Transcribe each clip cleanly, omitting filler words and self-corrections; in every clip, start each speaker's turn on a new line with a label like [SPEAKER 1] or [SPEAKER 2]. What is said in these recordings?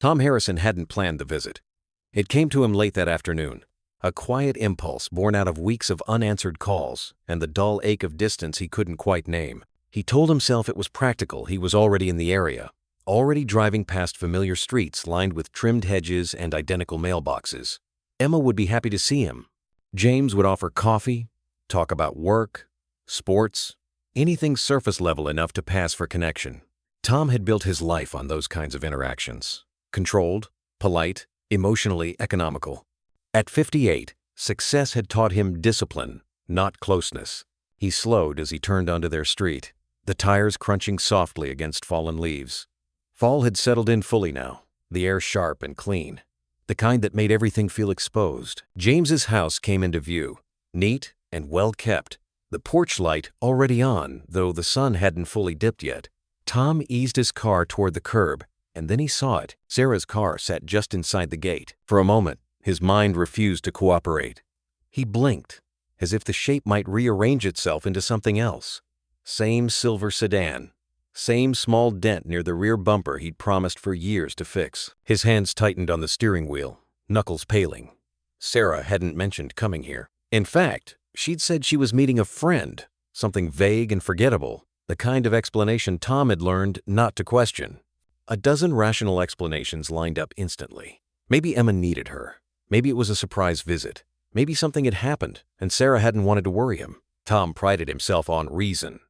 [SPEAKER 1] Tom Harrison hadn't planned the visit. It came to him late that afternoon, a quiet impulse born out of weeks of unanswered calls and the dull ache of distance he couldn't quite name. He told himself it was practical. He was already in the area, already driving past familiar streets lined with trimmed hedges and identical mailboxes. Emma would be happy to see him. James would offer coffee, talk about work, sports, anything surface level enough to pass for connection. Tom had built his life on those kinds of interactions. Controlled, polite, emotionally economical. At 58, success had taught him discipline, not closeness. He slowed as he turned onto their street, the tires crunching softly against fallen leaves. Fall had settled in fully now, the air sharp and clean, the kind that made everything feel exposed. James's house came into view, neat and well kept, the porch light already on, though the sun hadn't fully dipped yet. Tom eased his car toward the curb, and then he saw it. Sarah's car sat just inside the gate. For a moment, his mind refused to cooperate. He blinked, as if the shape might rearrange itself into something else. Same silver sedan, same small dent near the rear bumper he'd promised for years to fix. His hands tightened on the steering wheel, knuckles paling. Sarah hadn't mentioned coming here. In fact, she'd said she was meeting a friend, something vague and forgettable, the kind of explanation Tom had learned not to question. A dozen rational explanations lined up instantly. Maybe Emma needed her. Maybe it was a surprise visit. Maybe something had happened, and Sarah hadn't wanted to worry him. Tom prided himself on reason,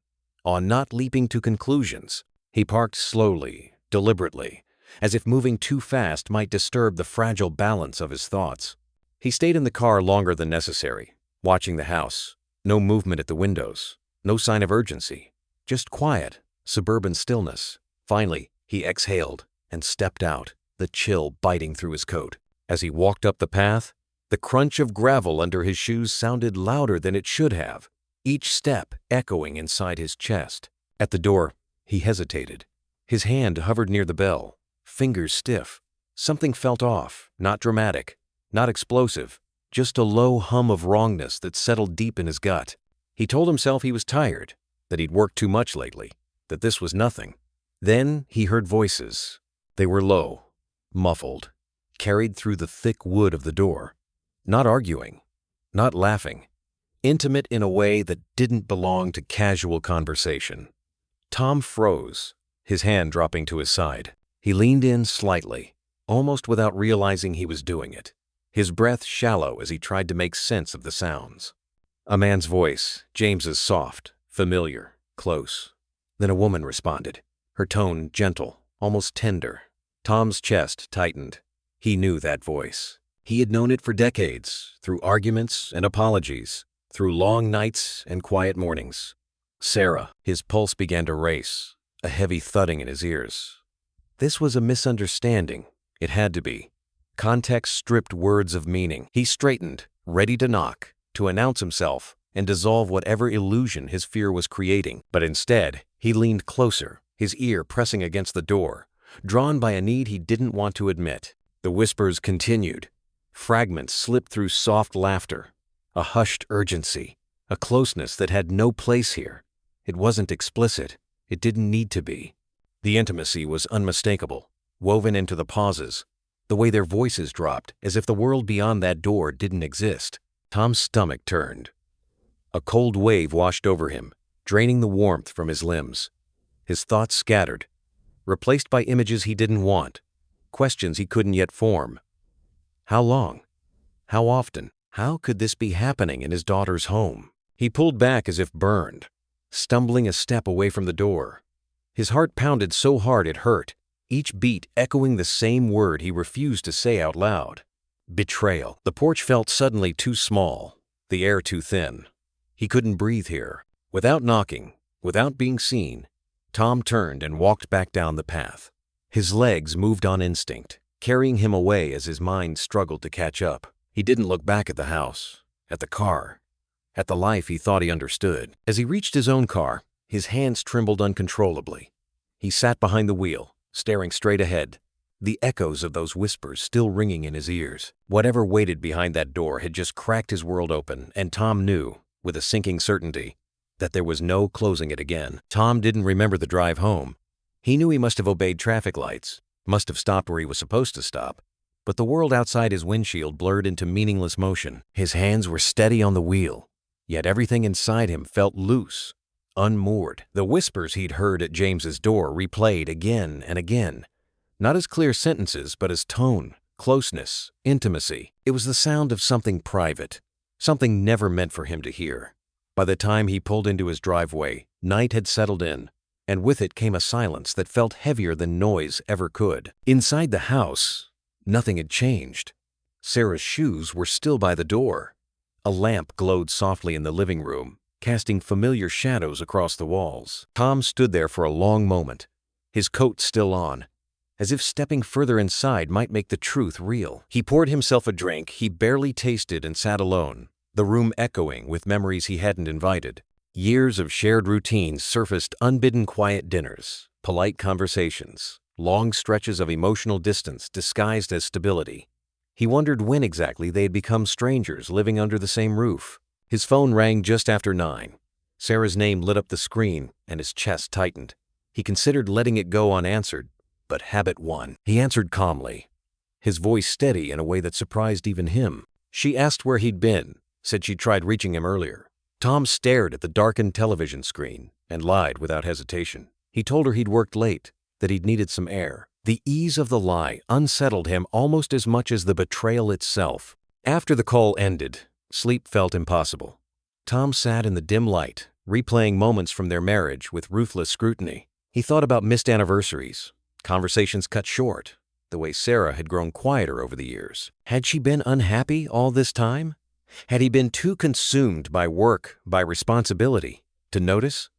[SPEAKER 1] on not leaping to conclusions. He parked slowly, deliberately, as if moving too fast might disturb the fragile balance of his thoughts. He stayed in the car longer than necessary, watching the house. No movement at the windows, no sign of urgency, just quiet, suburban stillness. Finally, he exhaled and stepped out, the chill biting through his coat. As he walked up the path, the crunch of gravel under his shoes sounded louder than it should have, each step echoing inside his chest. At the door, he hesitated. His hand hovered near the bell, fingers stiff. Something felt off, not dramatic, not explosive, just a low hum of wrongness that settled deep in his gut. He told himself he was tired, that he'd worked too much lately, that this was nothing. Then he heard voices. They were low, muffled, carried through the thick wood of the door. Not arguing, not laughing, intimate in a way that didn't belong to casual conversation. Tom froze, his hand dropping to his side. He leaned in slightly, almost without realizing he was doing it, his breath shallow as he tried to make sense of the sounds. A man's voice, James's, soft, familiar, close. Then a woman responded, her tone gentle, almost tender. Tom's chest tightened. He knew that voice. He had known it for decades, through arguments and apologies, through long nights and quiet mornings. Sarah. His pulse began to race, a heavy thudding in his ears. This was a misunderstanding. It had to be. Context stripped words of meaning. He straightened, ready to knock, to announce himself and dissolve whatever illusion his fear was creating. But instead, he leaned closer, his ear pressing against the door, drawn by a need he didn't want to admit. The whispers continued. Fragments slipped through soft laughter, a hushed urgency, a closeness that had no place here. It wasn't explicit. It didn't need to be. The intimacy was unmistakable, woven into the pauses, the way their voices dropped, as if the world beyond that door didn't exist. Tom's stomach turned. A cold wave washed over him, draining the warmth from his limbs. His thoughts scattered, replaced by images he didn't want, questions he couldn't yet form. How long? How often? How could this be happening in his daughter's home? He pulled back as if burned, stumbling a step away from the door. His heart pounded so hard it hurt, each beat echoing the same word he refused to say out loud. Betrayal. The porch felt suddenly too small, the air too thin. He couldn't breathe here. Without knocking, without being seen, Tom turned and walked back down the path. His legs moved on instinct, carrying him away as his mind struggled to catch up. He didn't look back at the house, at the car, at the life he thought he understood. As he reached his own car, his hands trembled uncontrollably. He sat behind the wheel, staring straight ahead, the echoes of those whispers still ringing in his ears. Whatever waited behind that door had just cracked his world open, and Tom knew, with a sinking certainty, that there was no closing it again. Tom didn't remember the drive home. He knew he must have obeyed traffic lights, must have stopped where he was supposed to stop. But the world outside his windshield blurred into meaningless motion. His hands were steady on the wheel, yet everything inside him felt loose, unmoored. The whispers he'd heard at James's door replayed again and again, not as clear sentences, but as tone, closeness, intimacy. It was the sound of something private, something never meant for him to hear. By the time he pulled into his driveway, night had settled in, and with it came a silence that felt heavier than noise ever could. Inside the house, nothing had changed. Sarah's shoes were still by the door. A lamp glowed softly in the living room, casting familiar shadows across the walls. Tom stood there for a long moment, his coat still on, as if stepping further inside might make the truth real. He poured himself a drink he barely tasted and sat alone, the room echoing with memories he hadn't invited. Years of shared routines surfaced: unbidden quiet dinners, polite conversations, long stretches of emotional distance disguised as stability. He wondered when exactly they had become strangers living under the same roof. His phone rang just after 9. Sarah's name lit up the screen, and his chest tightened. He considered letting it go unanswered, but habit won. He answered calmly, his voice steady in a way that surprised even him. She asked where he'd been, said she'd tried reaching him earlier. Tom stared at the darkened television screen and lied without hesitation. He told her he'd worked late, that he'd needed some air. The ease of the lie unsettled him almost as much as the betrayal itself. After the call ended, sleep felt impossible. Tom sat in the dim light, replaying moments from their marriage with ruthless scrutiny. He thought about missed anniversaries, conversations cut short, the way Sarah had grown quieter over the years. Had she been unhappy all this time? Had he been too consumed by work, by responsibility, to notice?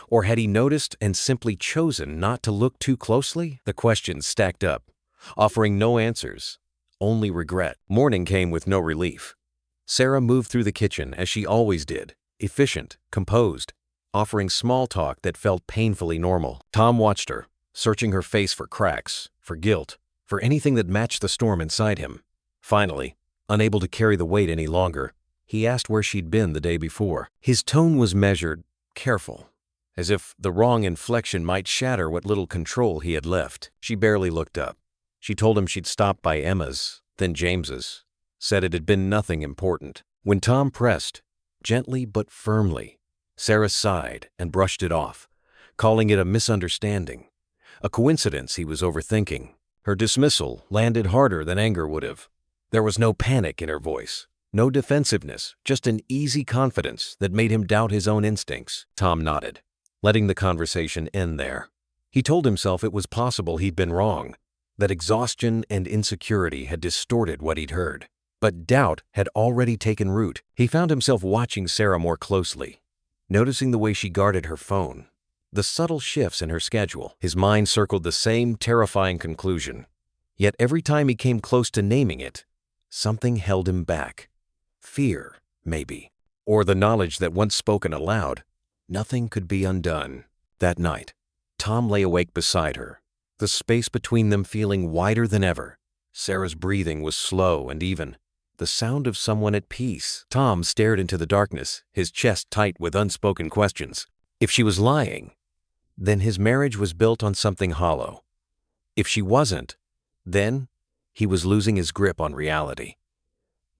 [SPEAKER 1] Or had he noticed and simply chosen not to look too closely? The questions stacked up, offering no answers, only regret. Morning came with no relief. Sarah moved through the kitchen as she always did, efficient, composed, offering small talk that felt painfully normal. Tom watched her, searching her face for cracks, for guilt, for anything that matched the storm inside him. Finally, unable to carry the weight any longer, he asked where she'd been the day before. His tone was measured, careful, as if the wrong inflection might shatter what little control he had left. She barely looked up. She told him she'd stopped by Emma's, then James's, said it had been nothing important. When Tom pressed, gently but firmly, Sarah sighed and brushed it off, calling it a misunderstanding, a coincidence he was overthinking. Her dismissal landed harder than anger would have. There was no panic in her voice, no defensiveness, just an easy confidence that made him doubt his own instincts. Tom nodded, letting the conversation end there. He told himself it was possible he'd been wrong, that exhaustion and insecurity had distorted what he'd heard. But doubt had already taken root. He found himself watching Sarah more closely, noticing the way she guarded her phone, the subtle shifts in her schedule. His mind circled the same terrifying conclusion. Yet every time he came close to naming it, something held him back. Fear, maybe, or the knowledge that once spoken aloud, nothing could be undone. That night, Tom lay awake beside her, the space between them feeling wider than ever. Sarah's breathing was slow and even, the sound of someone at peace. Tom stared into the darkness, his chest tight with unspoken questions. If she was lying, then his marriage was built on something hollow. If she wasn't, then he was losing his grip on reality.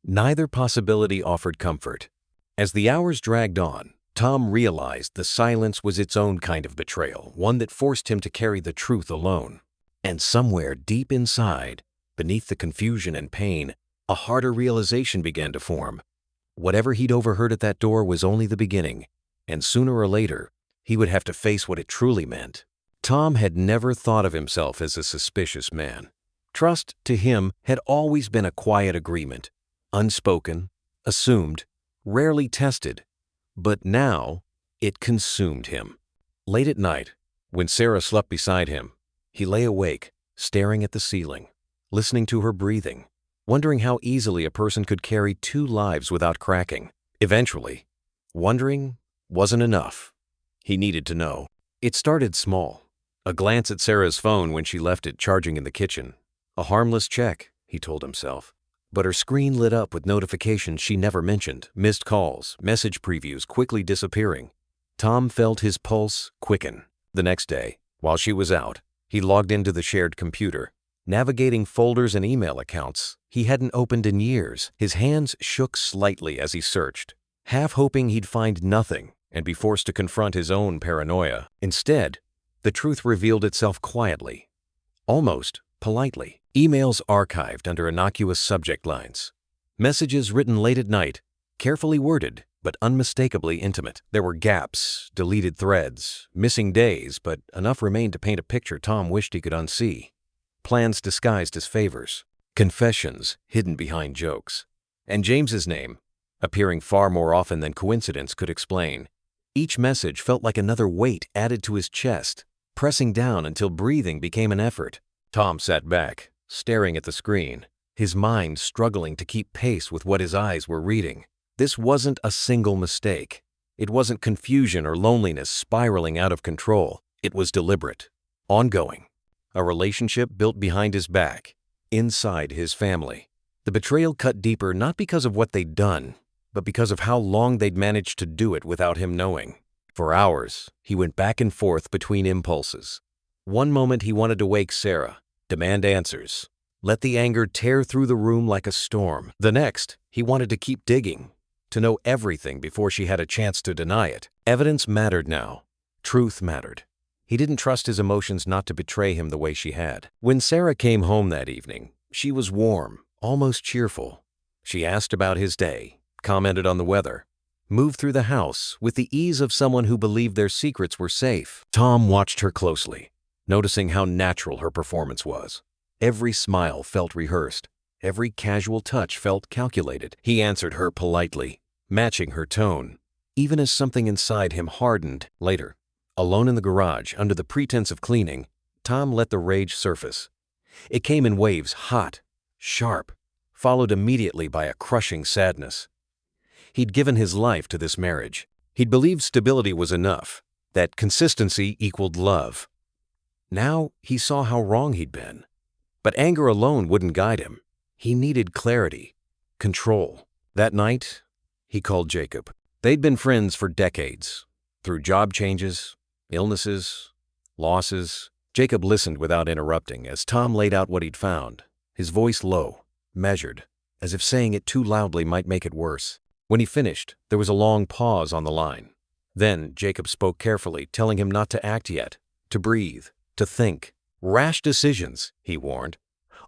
[SPEAKER 1] Neither possibility offered comfort. As the hours dragged on, Tom realized the silence was its own kind of betrayal, one that forced him to carry the truth alone. And somewhere deep inside, beneath the confusion and pain, a harder realization began to form. Whatever he'd overheard at that door was only the beginning, and sooner or later, he would have to face what it truly meant. Tom had never thought of himself as a suspicious man. Trust, to him, had always been a quiet agreement, unspoken, assumed, rarely tested. But now, it consumed him. Late at night, when Sarah slept beside him, he lay awake, staring at the ceiling, listening to her breathing, wondering how easily a person could carry two lives without cracking. Eventually, wondering wasn't enough. He needed to know. It started small. A glance at Sarah's phone when she left it charging in the kitchen. A harmless check, he told himself. But her screen lit up with notifications she never mentioned, missed calls, message previews quickly disappearing. Tom felt his pulse quicken. The next day, while she was out, he logged into the shared computer, navigating folders and email accounts he hadn't opened in years. His hands shook slightly as he searched, half hoping he'd find nothing and be forced to confront his own paranoia. Instead, the truth revealed itself quietly, almost politely. Emails archived under innocuous subject lines. Messages written late at night, carefully worded, but unmistakably intimate. There were gaps, deleted threads, missing days, but enough remained to paint a picture Tom wished he could unsee. Plans disguised as favors, confessions hidden behind jokes, and James's name, appearing far more often than coincidence could explain. Each message felt like another weight added to his chest, pressing down until breathing became an effort. Tom sat back, staring at the screen, his mind struggling to keep pace with what his eyes were reading. This wasn't a single mistake. It wasn't confusion or loneliness spiraling out of control. It was deliberate, ongoing. A relationship built behind his back, inside his family. The betrayal cut deeper not because of what they'd done, but because of how long they'd managed to do it without him knowing. For hours, he went back and forth between impulses. One moment he wanted to wake Sarah, demand answers, let the anger tear through the room like a storm. The next, he wanted to keep digging, to know everything before she had a chance to deny it. Evidence mattered now. Truth mattered. He didn't trust his emotions not to betray him the way she had. When Sarah came home that evening, she was warm, almost cheerful. She asked about his day, commented on the weather, moved through the house with the ease of someone who believed their secrets were safe. Tom watched her closely, noticing how natural her performance was. Every smile felt rehearsed. Every casual touch felt calculated. He answered her politely, matching her tone, even as something inside him hardened. Later, alone in the garage under the pretense of cleaning, Tom let the rage surface. It came in waves, hot, sharp, followed immediately by a crushing sadness. He'd given his life to this marriage. He'd believed stability was enough, that consistency equaled love. Now he saw how wrong he'd been. But anger alone wouldn't guide him. He needed clarity, control. That night, he called Jacob. They'd been friends for decades, through job changes, illnesses, losses. Jacob listened without interrupting as Tom laid out what he'd found, his voice low, measured, as if saying it too loudly might make it worse. When he finished, there was a long pause on the line. Then Jacob spoke carefully, telling him not to act yet, to breathe, to think. Rash decisions, he warned,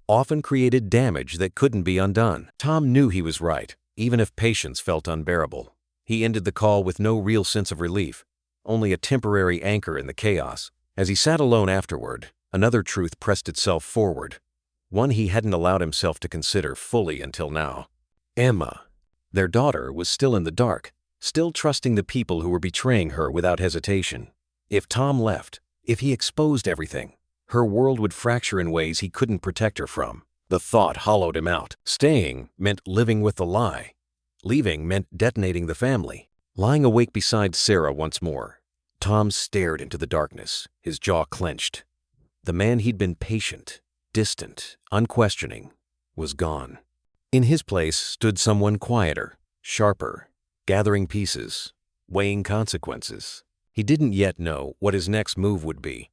[SPEAKER 1] often created damage that couldn't be undone. Tom knew he was right, even if patience felt unbearable. He ended the call with no real sense of relief, only a temporary anchor in the chaos. As he sat alone afterward, another truth pressed itself forward, one he hadn't allowed himself to consider fully until now. Emma, their daughter, was still in the dark, still trusting the people who were betraying her without hesitation. If Tom left, if he exposed everything, her world would fracture in ways he couldn't protect her from. The thought hollowed him out. Staying meant living with the lie. Leaving meant detonating the family. Lying awake beside Sarah once more, Tom stared into the darkness, his jaw clenched. The man he'd been patient, distant, unquestioning, was gone. In his place stood someone quieter, sharper, gathering pieces, weighing consequences. He didn't yet know what his next move would be.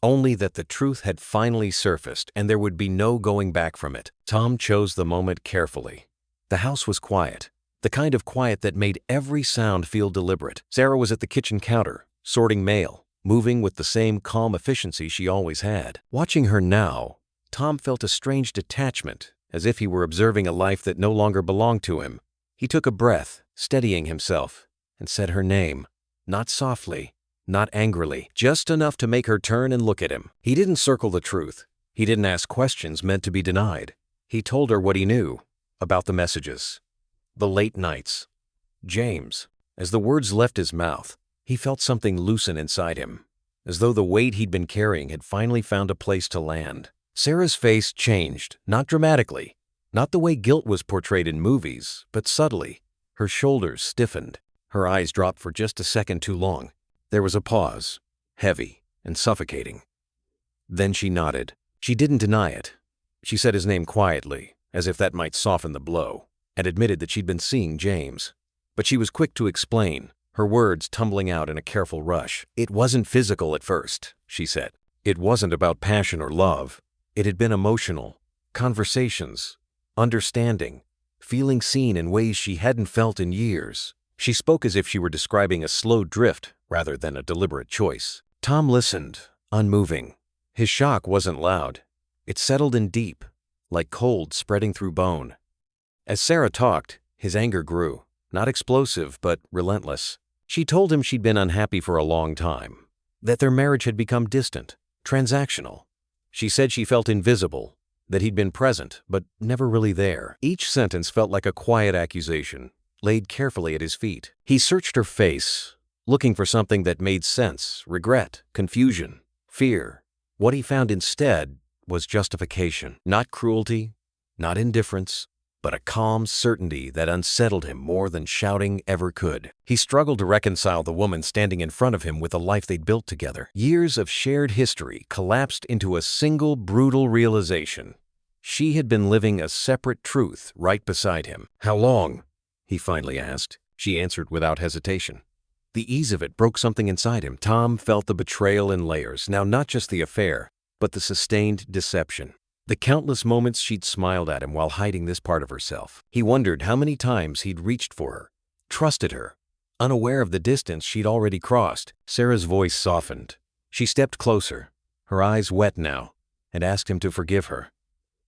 [SPEAKER 1] Only that the truth had finally surfaced and there would be no going back from it. Tom chose the moment carefully. The house was quiet, the kind of quiet that made every sound feel deliberate. Sarah was at the kitchen counter, sorting mail, moving with the same calm efficiency she always had. Watching her now, Tom felt a strange detachment, as if he were observing a life that no longer belonged to him. He took a breath, steadying himself, and said her name, not softly, not angrily, just enough to make her turn and look at him. He didn't circle the truth. He didn't ask questions meant to be denied. He told her what he knew about the messages, the late nights. James. As the words left his mouth, he felt something loosen inside him, as though the weight he'd been carrying had finally found a place to land. Sarah's face changed, not dramatically, not the way guilt was portrayed in movies, but subtly. Her shoulders stiffened. Her eyes dropped for just a second too long. There was a pause, heavy and suffocating. Then she nodded. She didn't deny it. She said his name quietly, as if that might soften the blow, and admitted that she'd been seeing James. But she was quick to explain, her words tumbling out in a careful rush. It wasn't physical at first, she said. It wasn't about passion or love. It had been emotional, conversations, understanding, feeling seen in ways she hadn't felt in years. She spoke as if she were describing a slow drift rather than a deliberate choice. Tom listened, unmoving. His shock wasn't loud. It settled in deep, like cold spreading through bone. As Sarah talked, his anger grew, not explosive but relentless. She told him she'd been unhappy for a long time, that their marriage had become distant, transactional. She said she felt invisible, that he'd been present but never really there. Each sentence felt like a quiet accusation, laid carefully at his feet. He searched her face, looking for something that made sense: regret, confusion, fear. What he found instead was justification. Not cruelty, not indifference, but a calm certainty that unsettled him more than shouting ever could. He struggled to reconcile the woman standing in front of him with the life they'd built together. Years of shared history collapsed into a single brutal realization. She had been living a separate truth right beside him. "How long?" he finally asked. She answered without hesitation. The ease of it broke something inside him. Tom felt the betrayal in layers, now not just the affair, but the sustained deception. The countless moments she'd smiled at him while hiding this part of herself. He wondered how many times he'd reached for her, trusted her, unaware of the distance she'd already crossed. Sarah's voice softened. She stepped closer, her eyes wet now, and asked him to forgive her.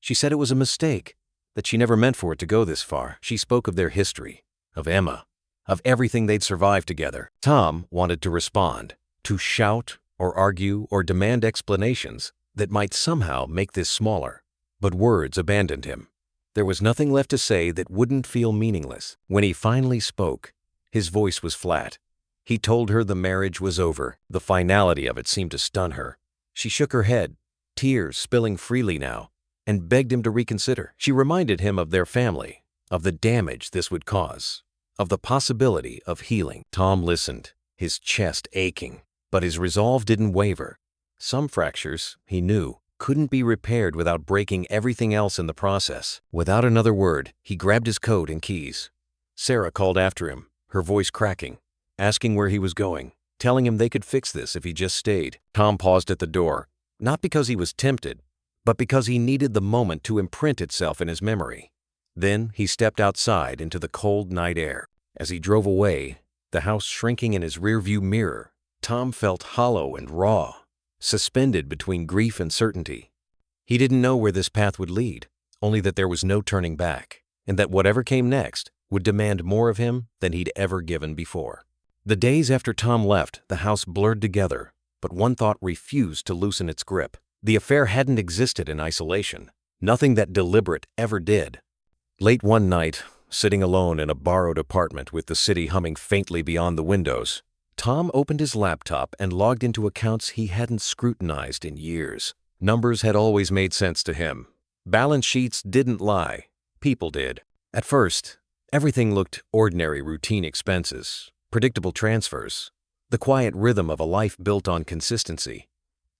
[SPEAKER 1] She said it was a mistake, that she never meant for it to go this far. She spoke of their history, of Emma, of everything they'd survived together. Tom wanted to respond, to shout or argue or demand explanations that might somehow make this smaller, but words abandoned him. There was nothing left to say that wouldn't feel meaningless. When he finally spoke, his voice was flat. He told her the marriage was over. The finality of it seemed to stun her. She shook her head, tears spilling freely now, and begged him to reconsider. She reminded him of their family, of the damage this would cause, of the possibility of healing. Tom listened, his chest aching, but his resolve didn't waver. Some fractures, he knew, couldn't be repaired without breaking everything else in the process. Without another word, he grabbed his coat and keys. Sarah called after him, her voice cracking, asking where he was going, telling him they could fix this if he just stayed. Tom paused at the door, not because he was tempted, but because he needed the moment to imprint itself in his memory. Then he stepped outside into the cold night air. As he drove away, the house shrinking in his rearview mirror, Tom felt hollow and raw, suspended between grief and certainty. He didn't know where this path would lead, only that there was no turning back, and that whatever came next would demand more of him than he'd ever given before. The days after Tom left, the house blurred together, but one thought refused to loosen its grip. The affair hadn't existed in isolation. Nothing that deliberate ever did. Late one night, sitting alone in a borrowed apartment with the city humming faintly beyond the windows, Tom opened his laptop and logged into accounts he hadn't scrutinized in years. Numbers had always made sense to him. Balance sheets didn't lie. People did. At first, everything looked ordinary: routine expenses, predictable transfers, the quiet rhythm of a life built on consistency.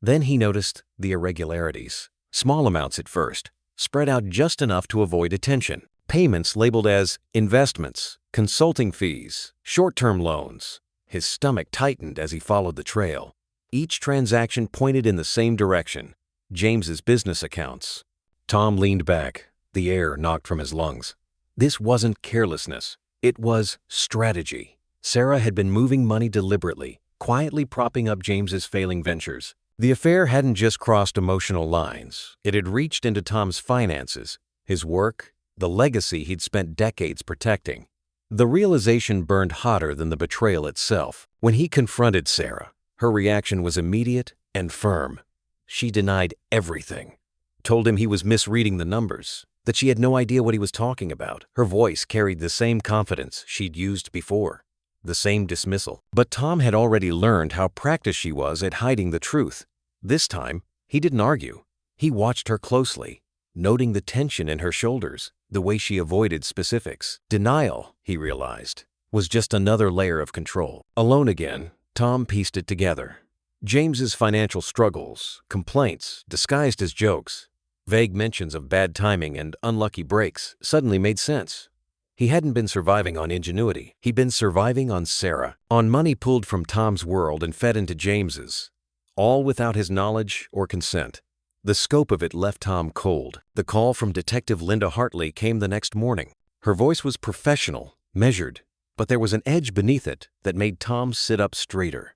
[SPEAKER 1] Then he noticed the irregularities. Small amounts at first, spread out just enough to avoid attention. Payments labeled as investments, consulting fees, short-term loans. His stomach tightened as he followed the trail. Each transaction pointed in the same direction: James's business accounts. Tom leaned back, the air knocked from his lungs. This wasn't carelessness. It was strategy. Sarah had been moving money deliberately, quietly propping up James's failing ventures. The affair hadn't just crossed emotional lines. It had reached into Tom's finances, his work, the legacy he'd spent decades protecting. The realization burned hotter than the betrayal itself. When he confronted Sarah, her reaction was immediate and firm. She denied everything, told him he was misreading the numbers, that she had no idea what he was talking about. Her voice carried the same confidence she'd used before, the same dismissal. But Tom had already learned how practiced she was at hiding the truth. This time, he didn't argue. He watched her closely, noting the tension in her shoulders, the way she avoided specifics. Denial, he realized, was just another layer of control. Alone again, Tom pieced it together. James's financial struggles, complaints disguised as jokes, vague mentions of bad timing and unlucky breaks suddenly made sense. He hadn't been surviving on ingenuity. He'd been surviving on Sarah, on money pulled from Tom's world and fed into James's, all without his knowledge or consent. The scope of it left Tom cold. The call from Detective Linda Hartley came the next morning. Her voice was professional, measured, but there was an edge beneath it that made Tom sit up straighter.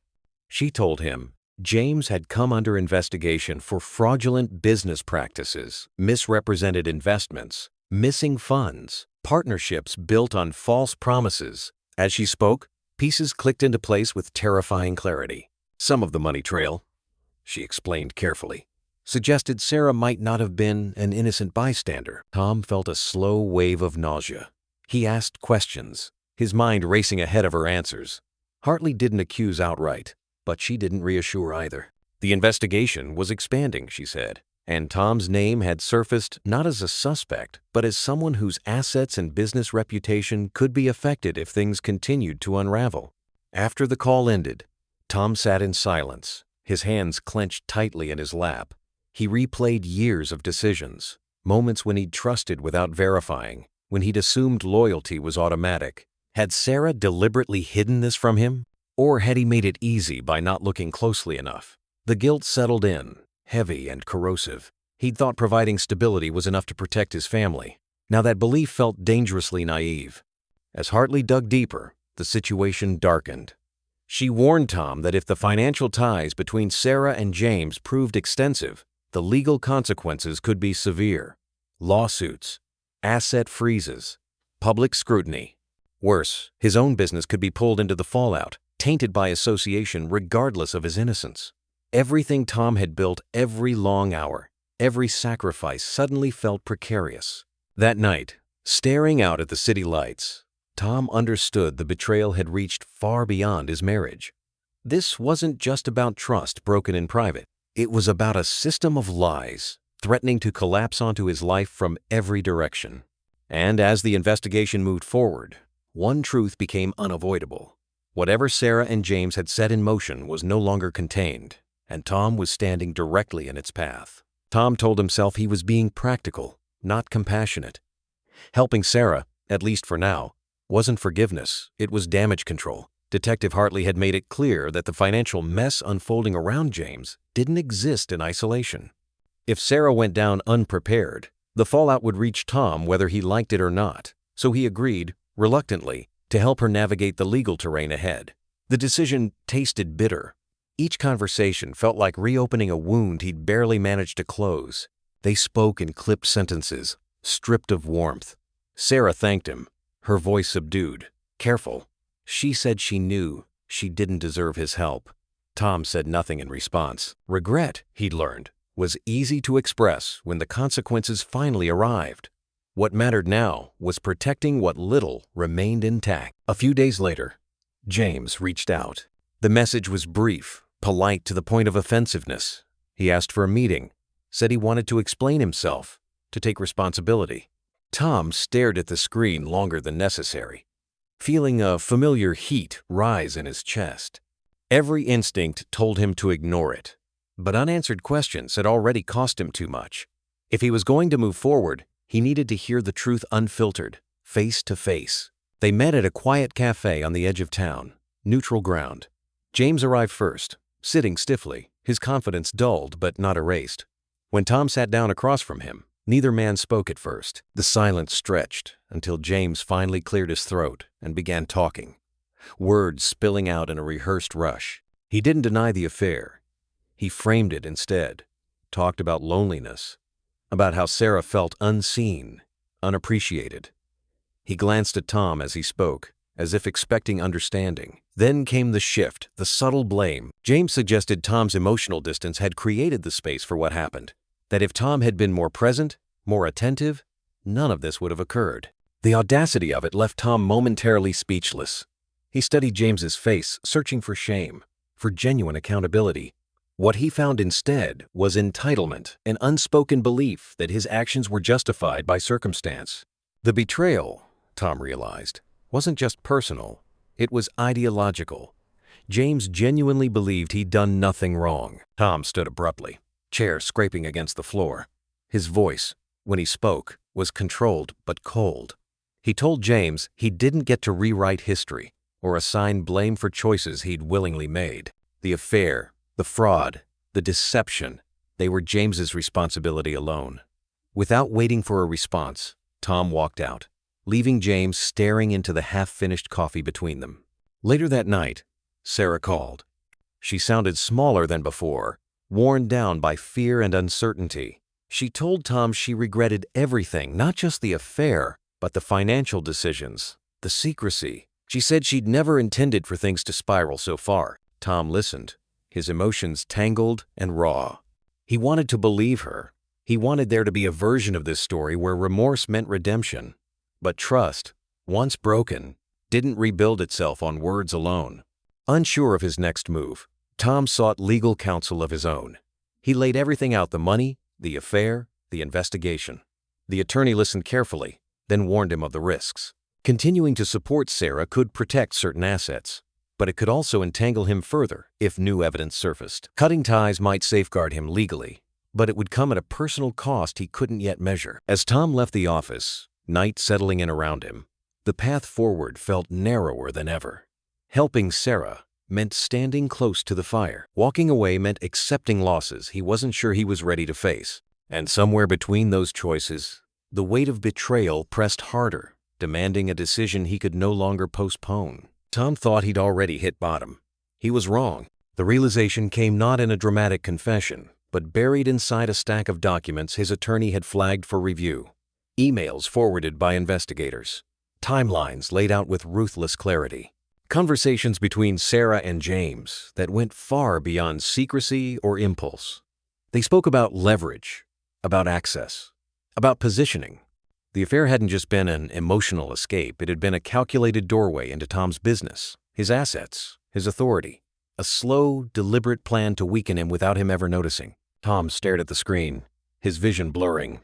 [SPEAKER 1] She told him James had come under investigation for fraudulent business practices, misrepresented investments, missing funds, partnerships built on false promises. As she spoke, pieces clicked into place with terrifying clarity. Some of the money trail, she explained carefully, suggested Sarah might not have been an innocent bystander. Tom felt a slow wave of nausea. He asked questions, his mind racing ahead of her answers. Hartley didn't accuse outright, but she didn't reassure either. The investigation was expanding, she said, and Tom's name had surfaced not as a suspect, but as someone whose assets and business reputation could be affected if things continued to unravel. After the call ended, Tom sat in silence, his hands clenched tightly in his lap. He replayed years of decisions, moments when he'd trusted without verifying, when he'd assumed loyalty was automatic. Had Sarah deliberately hidden this from him? Or had he made it easy by not looking closely enough? The guilt settled in, heavy and corrosive. He'd thought providing stability was enough to protect his family. Now that belief felt dangerously naive. As Hartley dug deeper, the situation darkened. She warned Tom that if the financial ties between Sarah and James proved extensive, the legal consequences could be severe. Lawsuits, asset freezes, public scrutiny. Worse, his own business could be pulled into the fallout, tainted by association regardless of his innocence. Everything Tom had built, every long hour, every sacrifice suddenly felt precarious. That night, staring out at the city lights, Tom understood the betrayal had reached far beyond his marriage. This wasn't just about trust broken in private. It was about a system of lies threatening to collapse onto his life from every direction. And as the investigation moved forward, one truth became unavoidable. Whatever Sarah and James had set in motion was no longer contained, and Tom was standing directly in its path. Tom told himself he was being practical, not compassionate. Helping Sarah, at least for now, wasn't forgiveness, it was damage control. Detective Hartley had made it clear that the financial mess unfolding around James didn't exist in isolation. If Sarah went down unprepared, the fallout would reach Tom whether he liked it or not, so he agreed, reluctantly, to help her navigate the legal terrain ahead. The decision tasted bitter. Each conversation felt like reopening a wound he'd barely managed to close. They spoke in clipped sentences, stripped of warmth. Sarah thanked him, her voice subdued, careful. She said she knew she didn't deserve his help. Tom said nothing in response. Regret, he'd learned, was easy to express when the consequences finally arrived. What mattered now was protecting what little remained intact. A few days later, James reached out. The message was brief, polite to the point of offensiveness. He asked for a meeting, said he wanted to explain himself, to take responsibility. Tom stared at the screen longer than necessary, feeling a familiar heat rise in his chest. Every instinct told him to ignore it, but unanswered questions had already cost him too much. If he was going to move forward, he needed to hear the truth unfiltered, face to face. They met at a quiet cafe on the edge of town, neutral ground. James arrived first, sitting stiffly, his confidence dulled but not erased. When Tom sat down across from him, neither man spoke at first. The silence stretched until James finally cleared his throat and began talking, words spilling out in a rehearsed rush. He didn't deny the affair. He framed it instead, talked about loneliness, about how Sarah felt unseen, unappreciated. He glanced at Tom as he spoke, as if expecting understanding. Then came the shift, the subtle blame. James suggested Tom's emotional distance had created the space for what happened, that if Tom had been more present, more attentive, none of this would have occurred. The audacity of it left Tom momentarily speechless. He studied James's face, searching for shame, for genuine accountability. What he found instead was entitlement, an unspoken belief that his actions were justified by circumstance. The betrayal, Tom realized, wasn't just personal, it was ideological. James genuinely believed he'd done nothing wrong. Tom stood abruptly, chair scraping against the floor. His voice, when he spoke, was controlled but cold. He told James he didn't get to rewrite history or assign blame for choices he'd willingly made. The affair, the fraud, the deception, They were James's responsibility alone. Without waiting for a response, Tom walked out, leaving James staring into the half-finished coffee between them. Later that night, Sarah called. She sounded smaller than before, worn down by fear and uncertainty. She told Tom she regretted everything, not just the affair, but the financial decisions, the secrecy. She said she'd never intended for things to spiral so far. Tom listened, his emotions tangled and raw. He wanted to believe her. He wanted there to be a version of this story where remorse meant redemption. But trust, once broken, didn't rebuild itself on words alone. Unsure of his next move, Tom sought legal counsel of his own. He laid everything out: the money, the affair, the investigation. The attorney listened carefully, then warned him of the risks. Continuing to support Sarah could protect certain assets, but it could also entangle him further if new evidence surfaced. Cutting ties might safeguard him legally, but it would come at a personal cost he couldn't yet measure. As Tom left the office, night settling in around him, the path forward felt narrower than ever. Helping Sarah meant standing close to the fire. Walking away meant accepting losses he wasn't sure he was ready to face. And somewhere between those choices, the weight of betrayal pressed harder, demanding a decision he could no longer postpone. Tom thought he'd already hit bottom. He was wrong. The realization came not in a dramatic confession, but buried inside a stack of documents his attorney had flagged for review. Emails forwarded by investigators. Timelines laid out with ruthless clarity. Conversations between Sarah and James that went far beyond secrecy or impulse. They spoke about leverage, about access, about positioning. The affair hadn't just been an emotional escape, it had been a calculated doorway into Tom's business, his assets, his authority. A slow, deliberate plan to weaken him without him ever noticing. Tom stared at the screen, his vision blurring.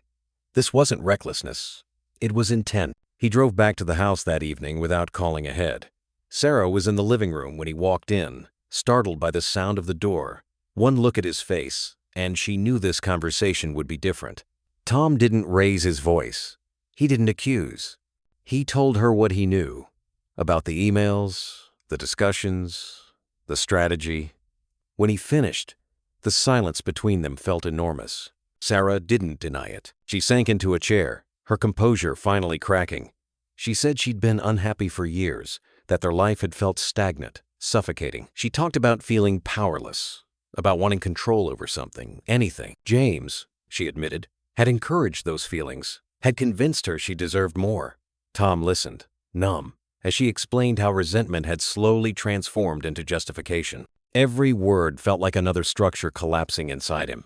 [SPEAKER 1] This wasn't recklessness. It was intent. He drove back to the house that evening without calling ahead. Sarah was in the living room when he walked in, startled by the sound of the door. One look at his face, and she knew this conversation would be different. Tom didn't raise his voice. He didn't accuse. He told her what he knew about the emails, the discussions, the strategy. When he finished, the silence between them felt enormous. Sarah didn't deny it. She sank into a chair, her composure finally cracking. She said she'd been unhappy for years, that their life had felt stagnant, suffocating. She talked about feeling powerless, about wanting control over something, anything. James, she admitted, had encouraged those feelings, had convinced her she deserved more. Tom listened, numb, as she explained how resentment had slowly transformed into justification. Every word felt like another structure collapsing inside him.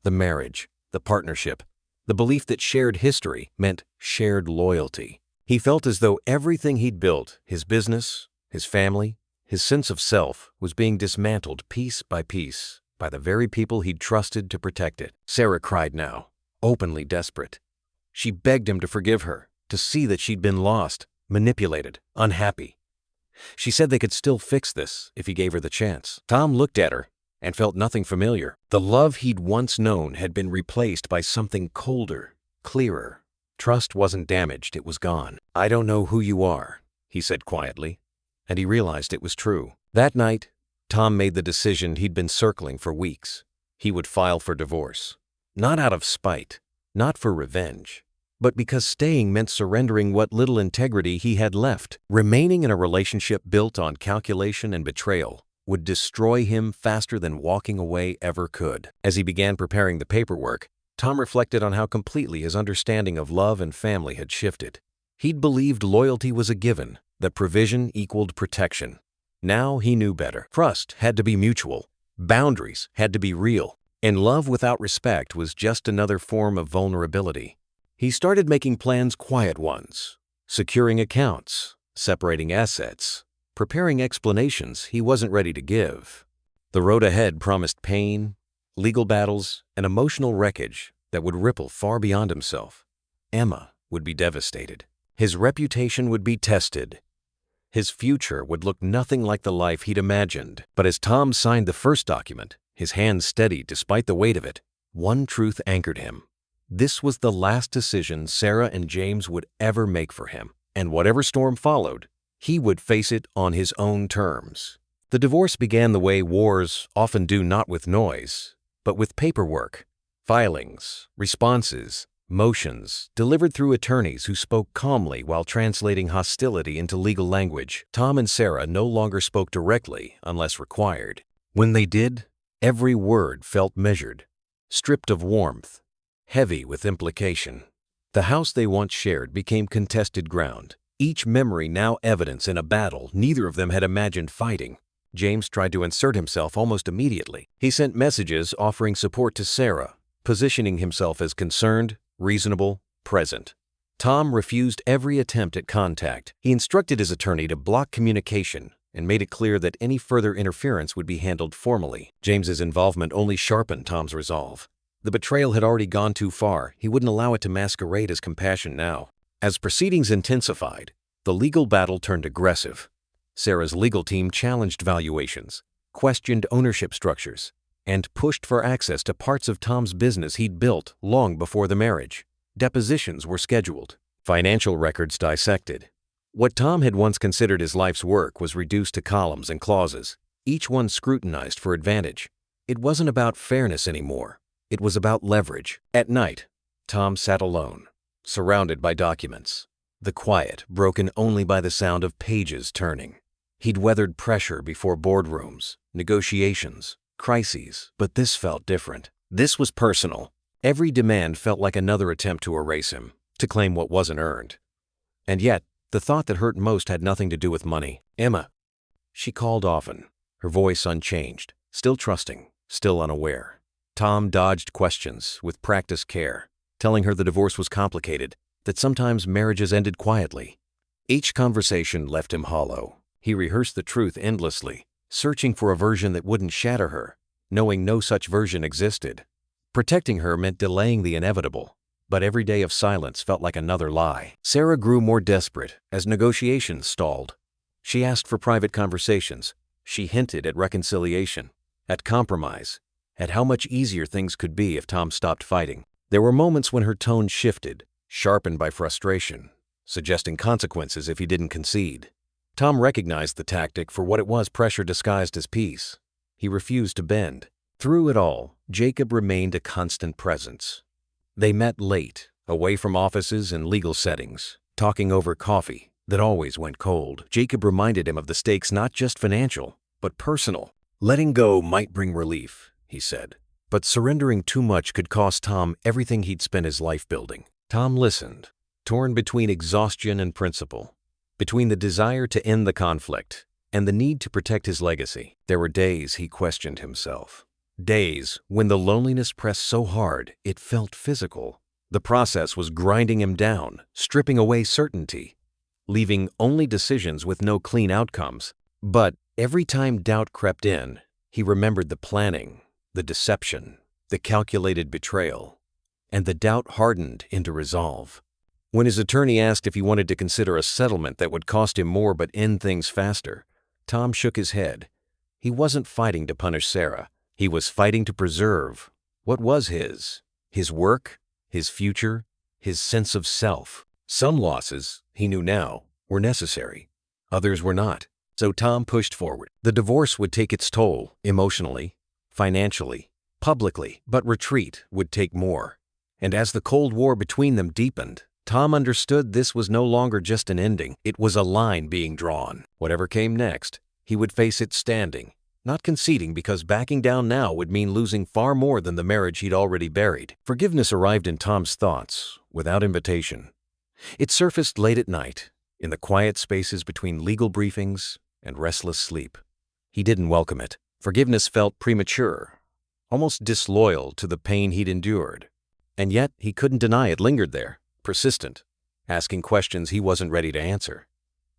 [SPEAKER 1] The marriage, the partnership, the belief that shared history meant shared loyalty. He felt as though everything he'd built, his business, his family, his sense of self, was being dismantled piece by the very people he'd trusted to protect it. Sarah cried now, openly desperate. She begged him to forgive her, to see that she'd been lost, manipulated, unhappy. She said they could still fix this if he gave her the chance. Tom looked at her and felt nothing familiar. The love he'd once known had been replaced by something colder, clearer. Trust wasn't damaged, it was gone. "I don't know who you are," he said quietly, and he realized it was true. That night, Tom made the decision he'd been circling for weeks. He would file for divorce. Not out of spite, not for revenge, but because staying meant surrendering what little integrity he had left. Remaining in a relationship built on calculation and betrayal would destroy him faster than walking away ever could. As he began preparing the paperwork, Tom reflected on how completely his understanding of love and family had shifted. He'd believed loyalty was a given, that provision equaled protection. Now he knew better. Trust had to be mutual. Boundaries had to be real. And love without respect was just another form of vulnerability. He started making plans, quiet ones, securing accounts, separating assets, preparing explanations he wasn't ready to give. The road ahead promised pain, legal battles, and emotional wreckage that would ripple far beyond himself. Emma would be devastated. His reputation would be tested. His future would look nothing like the life he'd imagined. But as Tom signed the first document, his hand steadied despite the weight of it, one truth anchored him. This was the last decision Sarah and James would ever make for him, and whatever storm followed, he would face it on his own terms. The divorce began the way wars often do, not with noise, but with paperwork, filings, responses, motions, delivered through attorneys who spoke calmly while translating hostility into legal language. Tom and Sarah no longer spoke directly unless required. When they did, every word felt measured, stripped of warmth, heavy with implication. The house they once shared became contested ground, each memory now evidence in a battle neither of them had imagined fighting. James tried to insert himself almost immediately. He sent messages offering support to Sarah, positioning himself as concerned, reasonable, present. Tom refused every attempt at contact. He instructed his attorney to block communication and made it clear that any further interference would be handled formally. James's involvement only sharpened Tom's resolve. The betrayal had already gone too far. He wouldn't allow it to masquerade as compassion now. As proceedings intensified, the legal battle turned aggressive. Sarah's legal team challenged valuations, questioned ownership structures, and pushed for access to parts of Tom's business he'd built long before the marriage. Depositions were scheduled, financial records dissected. What Tom had once considered his life's work was reduced to columns and clauses, each one scrutinized for advantage. It wasn't about fairness anymore. It was about leverage. At night, Tom sat alone, surrounded by documents, the quiet broken only by the sound of pages turning. He'd weathered pressure before boardrooms, negotiations, crises, but this felt different. This was personal. Every demand felt like another attempt to erase him, to claim what wasn't earned. And yet, the thought that hurt most had nothing to do with money. Emma. She called often, her voice unchanged, still trusting, still unaware. Tom dodged questions with practiced care, telling her the divorce was complicated, that sometimes marriages ended quietly. Each conversation left him hollow. He rehearsed the truth endlessly, searching for a version that wouldn't shatter her, knowing no such version existed. Protecting her meant delaying the inevitable, but every day of silence felt like another lie. Sarah grew more desperate as negotiations stalled. She asked for private conversations. She hinted at reconciliation, at compromise, at how much easier things could be if Tom stopped fighting. There were moments when her tone shifted, sharpened by frustration, suggesting consequences if he didn't concede. Tom recognized the tactic for what it was: pressure disguised as peace. He refused to bend. Through it all, Jacob remained a constant presence. They met late, away from offices and legal settings, talking over coffee that always went cold. Jacob reminded him of the stakes, not just financial, but personal. Letting go might bring relief, he said, but surrendering too much could cost Tom everything he'd spent his life building. Tom listened, torn between exhaustion and principle, between the desire to end the conflict and the need to protect his legacy. There were days he questioned himself. Days when the loneliness pressed so hard it felt physical. The process was grinding him down, stripping away certainty, leaving only decisions with no clean outcomes. But every time doubt crept in, he remembered the planning, the deception, the calculated betrayal, and the doubt hardened into resolve. When his attorney asked if he wanted to consider a settlement that would cost him more but end things faster, Tom shook his head. He wasn't fighting to punish Sarah. He was fighting to preserve what was his work, his future, his sense of self. Some losses, he knew now, were necessary. Others were not. So Tom pushed forward. The divorce would take its toll, emotionally, financially, publicly, but retreat would take more. And as the Cold War between them deepened, Tom understood this was no longer just an ending. It was a line being drawn. Whatever came next, he would face it standing, not conceding, because backing down now would mean losing far more than the marriage he'd already buried. Forgiveness arrived in Tom's thoughts, without invitation. It surfaced late at night, in the quiet spaces between legal briefings and restless sleep. He didn't welcome it. Forgiveness felt premature, almost disloyal to the pain he'd endured. And yet, he couldn't deny it lingered there, persistent, asking questions he wasn't ready to answer.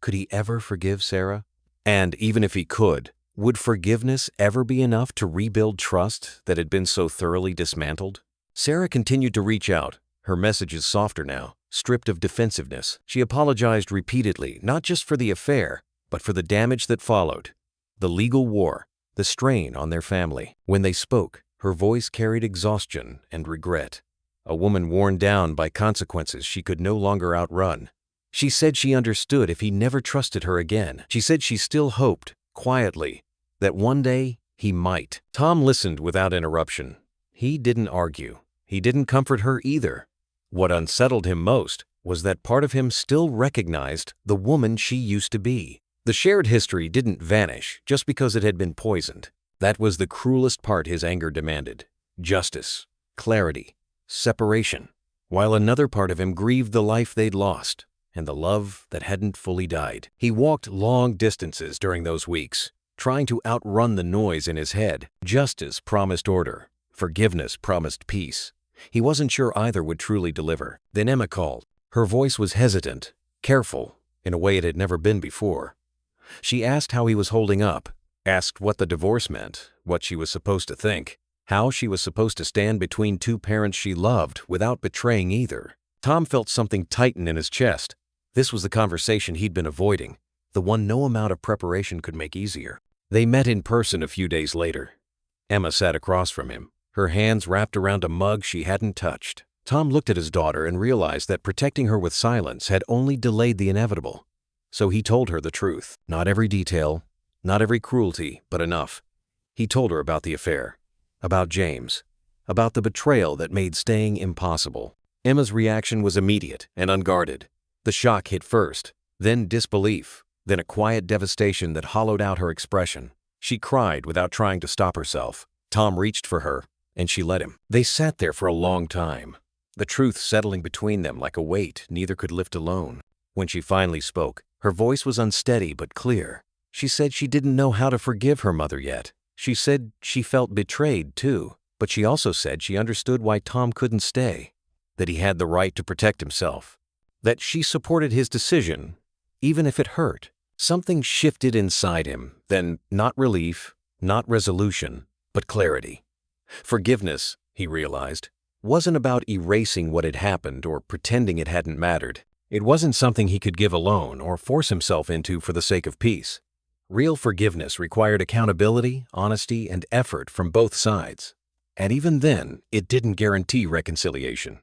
[SPEAKER 1] Could he ever forgive Sarah? And even if he could, would forgiveness ever be enough to rebuild trust that had been so thoroughly dismantled? Sarah continued to reach out, her messages softer now, stripped of defensiveness. She apologized repeatedly, not just for the affair, but for the damage that followed, the legal war, the strain on their family. When they spoke, her voice carried exhaustion and regret. A woman worn down by consequences she could no longer outrun. She said she understood if he never trusted her again. She said she still hoped, quietly, that one day he might. Tom listened without interruption, He didn't argue. He didn't comfort her either. What unsettled him most was that part of him still recognized the woman she used to be. The shared history didn't vanish just because it had been poisoned. That was the cruelest part his anger demanded. Justice, clarity, separation. While another part of him grieved the life they'd lost and the love that hadn't fully died. He walked long distances during those weeks, trying to outrun the noise in his head. Justice promised order. Forgiveness promised peace. He wasn't sure either would truly deliver. Then Emma called. Her voice was hesitant, careful, in a way it had never been before. She asked how he was holding up, asked what the divorce meant, what she was supposed to think, how she was supposed to stand between two parents she loved without betraying either. Tom felt something tighten in his chest. This was the conversation he'd been avoiding, the one no amount of preparation could make easier. They met in person a few days later. Emma sat across from him, her hands wrapped around a mug she hadn't touched. Tom looked at his daughter and realized that protecting her with silence had only delayed the inevitable. So he told her the truth. Not every detail, not every cruelty, but enough. He told her about the affair, about James, about the betrayal that made staying impossible. Emma's reaction was immediate and unguarded. The shock hit first, then disbelief, then a quiet devastation that hollowed out her expression. She cried without trying to stop herself. Tom reached for her, and she let him. They sat there for a long time, the truth settling between them like a weight neither could lift alone. When she finally spoke, her voice was unsteady but clear. She said she didn't know how to forgive her mother yet. She said she felt betrayed too, but she also said she understood why Tom couldn't stay, that he had the right to protect himself, that she supported his decision, even if it hurt. Something shifted inside him, then not relief, not resolution, but clarity. Forgiveness, he realized, wasn't about erasing what had happened or pretending it hadn't mattered. It wasn't something he could give alone or force himself into for the sake of peace. Real forgiveness required accountability, honesty, and effort from both sides. And even then, it didn't guarantee reconciliation.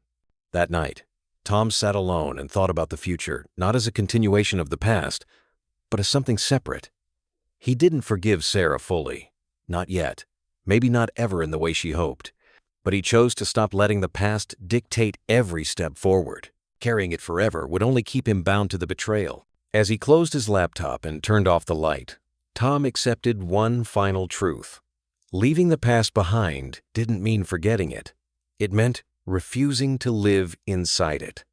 [SPEAKER 1] That night, Tom sat alone and thought about the future, not as a continuation of the past, but as something separate. He didn't forgive Sarah fully. Not yet. Maybe not ever in the way she hoped. But he chose to stop letting the past dictate every step forward. Carrying it forever would only keep him bound to the betrayal. As he closed his laptop and turned off the light, Tom accepted one final truth. Leaving the past behind didn't mean forgetting it. It meant refusing to live inside it.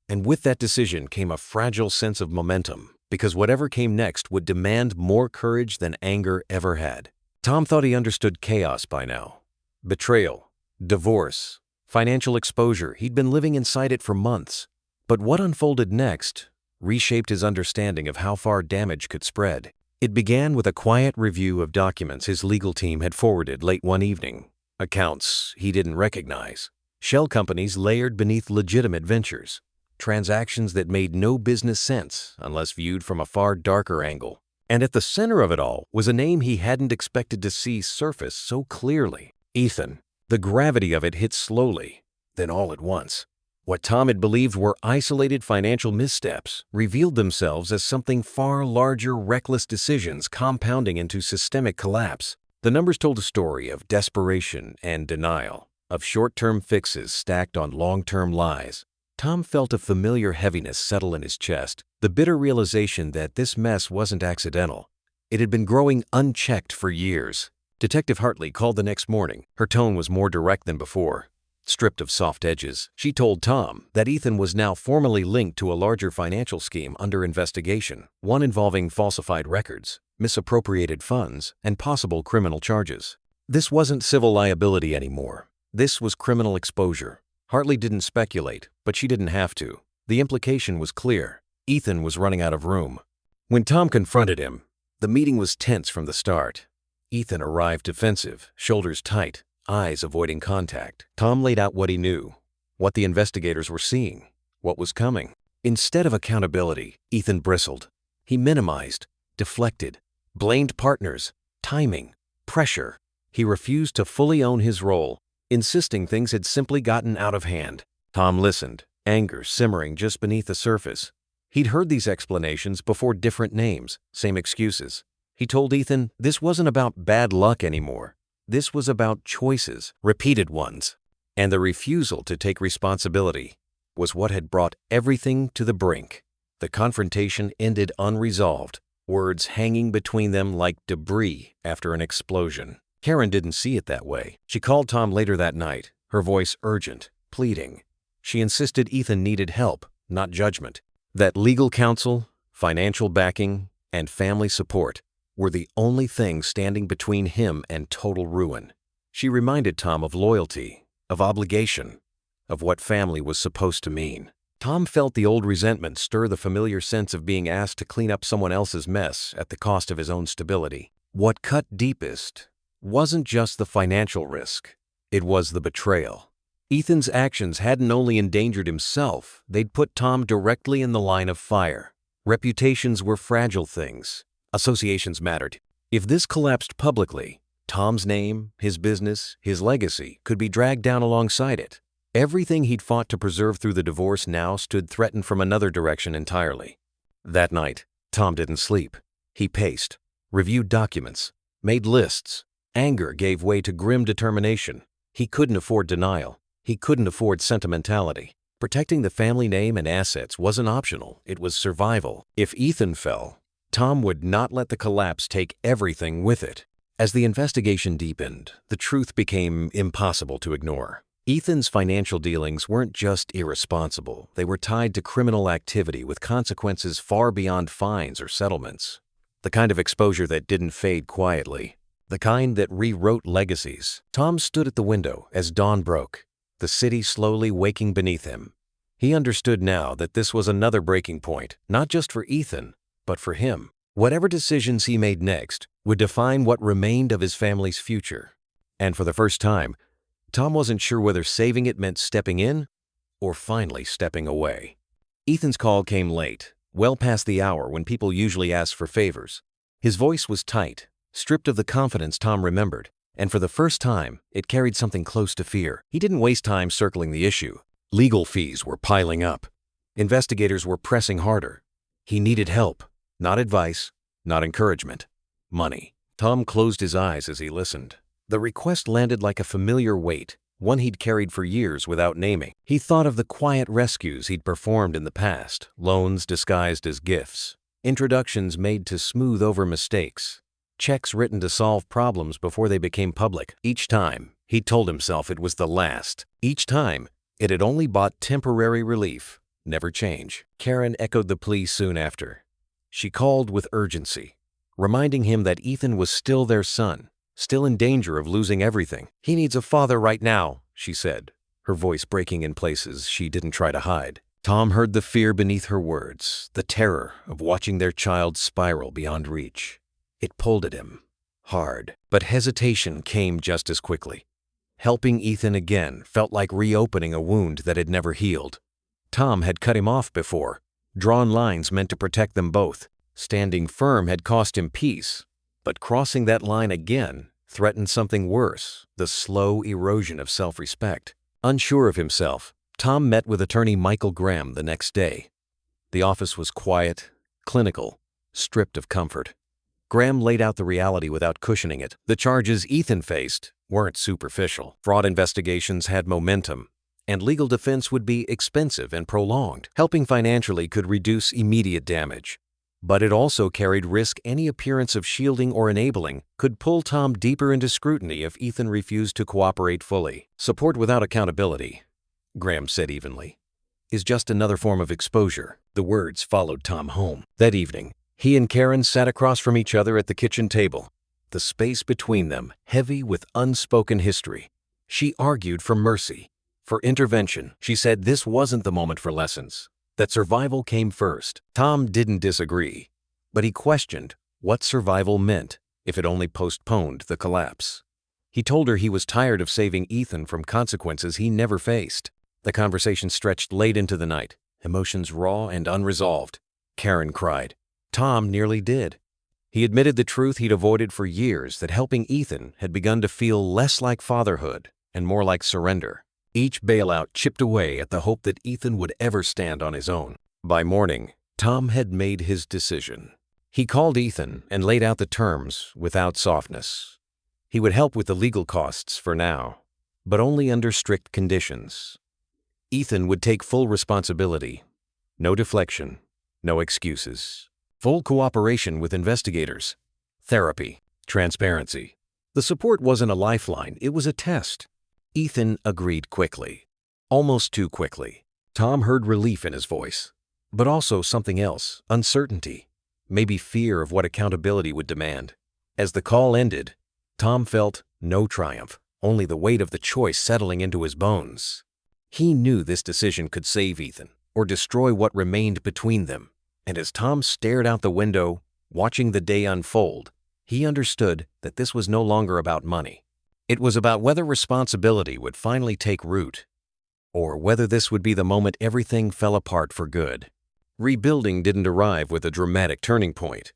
[SPEAKER 1] And with that decision came a fragile sense of momentum, because whatever came next would demand more courage than anger ever had. Tom thought he understood chaos by now. Betrayal, divorce, financial exposure. He'd been living inside it for months. But what unfolded next reshaped his understanding of how far damage could spread. It began with a quiet review of documents his legal team had forwarded late one evening. Accounts he didn't recognize. Shell companies layered beneath legitimate ventures. Transactions that made no business sense unless viewed from a far darker angle. And at the center of it all was a name he hadn't expected to see surface so clearly. Ethan. The gravity of it hit slowly, then all at once. What Tom had believed were isolated financial missteps revealed themselves as something far larger, reckless decisions compounding into systemic collapse. The numbers told a story of desperation and denial, of short-term fixes stacked on long-term lies. Tom felt a familiar heaviness settle in his chest, the bitter realization that this mess wasn't accidental. It had been growing unchecked for years. Detective Hartley called the next morning. Her tone was more direct than before. Stripped of soft edges, she told Tom that Ethan was now formally linked to a larger financial scheme under investigation, one involving falsified records, misappropriated funds, and possible criminal charges. This wasn't civil liability anymore. This was criminal exposure. Hartley didn't speculate, but she didn't have to. The implication was clear. Ethan was running out of room. When Tom confronted him, the meeting was tense from the start. Ethan arrived defensive, shoulders tight, eyes avoiding contact. Tom laid out what he knew, what the investigators were seeing, what was coming. Instead of accountability, Ethan bristled. He minimized, deflected, blamed partners, timing, pressure. He refused to fully own his role, insisting things had simply gotten out of hand. Tom listened, anger simmering just beneath the surface. He'd heard these explanations before, different names, same excuses. He told Ethan this wasn't about bad luck anymore. This was about choices, repeated ones, and the refusal to take responsibility was what had brought everything to the brink. The confrontation ended unresolved, words hanging between them like debris after an explosion. Karen didn't see it that way. She called Tom later that night, her voice urgent, pleading. She insisted Ethan needed help, not judgment. That legal counsel, financial backing, and family support were the only things standing between him and total ruin. She reminded Tom of loyalty, of obligation, of what family was supposed to mean. Tom felt the old resentment stir the familiar sense of being asked to clean up someone else's mess at the cost of his own stability. What cut deepest wasn't just the financial risk, it was the betrayal. Ethan's actions hadn't only endangered himself, they'd put Tom directly in the line of fire. Reputations were fragile things. Associations mattered. If this collapsed publicly, Tom's name, his business, his legacy could be dragged down alongside it. Everything he'd fought to preserve through the divorce now stood threatened from another direction entirely. That night, Tom didn't sleep. He paced, reviewed documents, made lists. Anger gave way to grim determination. He couldn't afford denial. He couldn't afford sentimentality. Protecting the family name and assets wasn't optional, it was survival. If Ethan fell, Tom would not let the collapse take everything with it. As the investigation deepened, the truth became impossible to ignore. Ethan's financial dealings weren't just irresponsible, they were tied to criminal activity with consequences far beyond fines or settlements. The kind of exposure that didn't fade quietly. The kind that rewrote legacies. Tom stood at the window as dawn broke, the city slowly waking beneath him. He understood now that this was another breaking point, not just for Ethan, but for him. Whatever decisions he made next would define what remained of his family's future. And for the first time, Tom wasn't sure whether saving it meant stepping in or finally stepping away. Ethan's call came late, well past the hour when people usually ask for favors. His voice was tight, stripped of the confidence Tom remembered, and for the first time, it carried something close to fear. He didn't waste time circling the issue. Legal fees were piling up. Investigators were pressing harder. He needed help, not advice, not encouragement. Money. Tom closed his eyes as he listened. The request landed like a familiar weight, one he'd carried for years without naming. He thought of the quiet rescues he'd performed in the past, loans disguised as gifts, introductions made to smooth over mistakes, checks written to solve problems before they became public. Each time, he told himself it was the last. Each time, it had only bought temporary relief, never change. Karen echoed the plea soon after. She called with urgency, reminding him that Ethan was still their son, still in danger of losing everything. He needs a father right now, she said, her voice breaking in places she didn't try to hide. Tom heard the fear beneath her words, the terror of watching their child spiral beyond reach. It pulled at him, hard, but hesitation came just as quickly. Helping Ethan again felt like reopening a wound that had never healed. Tom had cut him off before, drawn lines meant to protect them both. Standing firm had cost him peace, but crossing that line again threatened something worse, the slow erosion of self-respect. Unsure of himself, Tom met with attorney Michael Graham the next day. The office was quiet, clinical, stripped of comfort. Graham laid out the reality without cushioning it. The charges Ethan faced weren't superficial. Fraud investigations had momentum, and legal defense would be expensive and prolonged. Helping financially could reduce immediate damage, but it also carried risk. Any appearance of shielding or enabling could pull Tom deeper into scrutiny if Ethan refused to cooperate fully. Support without accountability, Graham said evenly, is just another form of exposure. The words followed Tom home. That evening, he and Karen sat across from each other at the kitchen table, the space between them heavy with unspoken history. She argued for mercy, for intervention. She said this wasn't the moment for lessons, that survival came first. Tom didn't disagree, but he questioned what survival meant if it only postponed the collapse. He told her he was tired of saving Ethan from consequences he never faced. The conversation stretched late into the night, emotions raw and unresolved. Karen cried. Tom nearly did. He admitted the truth he'd avoided for years, that helping Ethan had begun to feel less like fatherhood and more like surrender. Each bailout chipped away at the hope that Ethan would ever stand on his own. By morning, Tom had made his decision. He called Ethan and laid out the terms without softness. He would help with the legal costs for now, but only under strict conditions. Ethan would take full responsibility. No deflection, no excuses. Full cooperation with investigators. Therapy. Transparency. The support wasn't a lifeline, it was a test. Ethan agreed quickly. Almost too quickly. Tom heard relief in his voice, but also something else, uncertainty, maybe fear of what accountability would demand. As the call ended, Tom felt no triumph, only the weight of the choice settling into his bones. He knew this decision could save Ethan, or destroy what remained between them, and as Tom stared out the window, watching the day unfold, he understood that this was no longer about money. It was about whether responsibility would finally take root, or whether this would be the moment everything fell apart for good. Rebuilding didn't arrive with a dramatic turning point.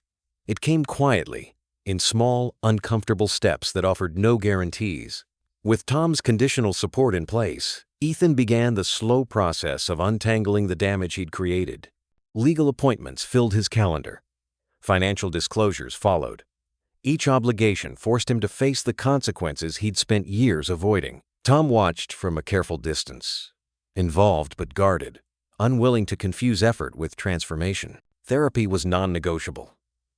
[SPEAKER 1] It came quietly, in small, uncomfortable steps that offered no guarantees. With Tom's conditional support in place, Ethan began the slow process of untangling the damage he'd created. Legal appointments filled his calendar. Financial disclosures followed. Each obligation forced him to face the consequences he'd spent years avoiding. Tom watched from a careful distance, involved but guarded, unwilling to confuse effort with transformation. Therapy was non-negotiable.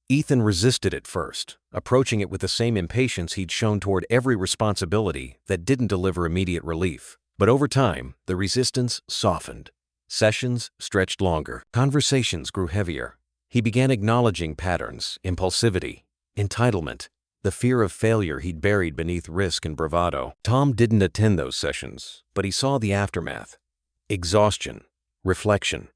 [SPEAKER 1] Ethan resisted it first, approaching it with the same impatience he'd shown toward every responsibility that didn't deliver immediate relief. But over time, the resistance softened. Sessions stretched longer. Conversations grew heavier. He began acknowledging patterns, impulsivity, entitlement, the fear of failure he'd buried beneath risk and bravado. Tom didn't attend those sessions, but he saw the aftermath. Exhaustion, reflection,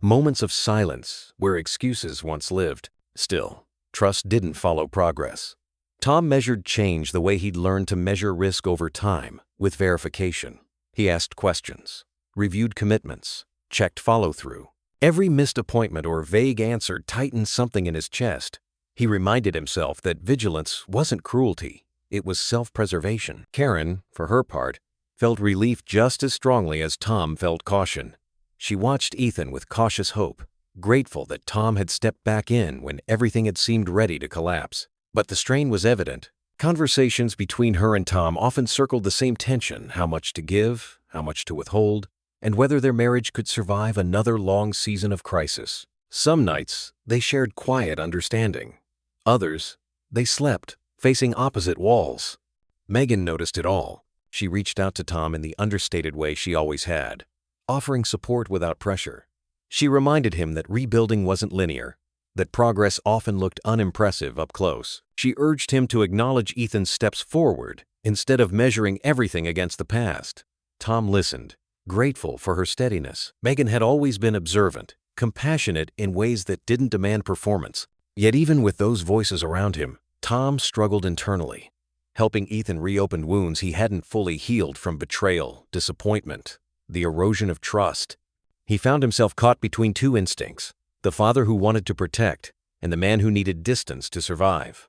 [SPEAKER 1] moments of silence where excuses once lived. Still, trust didn't follow progress. Tom measured change the way he'd learned to measure risk over time, with verification. He asked questions, reviewed commitments, checked follow-through. Every missed appointment or vague answer tightened something in his chest. He reminded himself that vigilance wasn't cruelty, it was self-preservation. Karen, for her part, felt relief just as strongly as Tom felt caution. She watched Ethan with cautious hope, grateful that Tom had stepped back in when everything had seemed ready to collapse. But the strain was evident. Conversations between her and Tom often circled the same tension: how much to give, how much to withhold, and whether their marriage could survive another long season of crisis. Some nights, they shared quiet understanding. Others, they slept, facing opposite walls. Megan noticed it all. She reached out to Tom in the understated way she always had, offering support without pressure. She reminded him that rebuilding wasn't linear, that progress often looked unimpressive up close. She urged him to acknowledge Ethan's steps forward instead of measuring everything against the past. Tom listened, grateful for her steadiness. Megan had always been observant, compassionate in ways that didn't demand performance. Yet even with those voices around him, Tom struggled internally. Helping Ethan reopened wounds he hadn't fully healed from betrayal, disappointment, the erosion of trust. He found himself caught between two instincts: the father who wanted to protect and the man who needed distance to survive.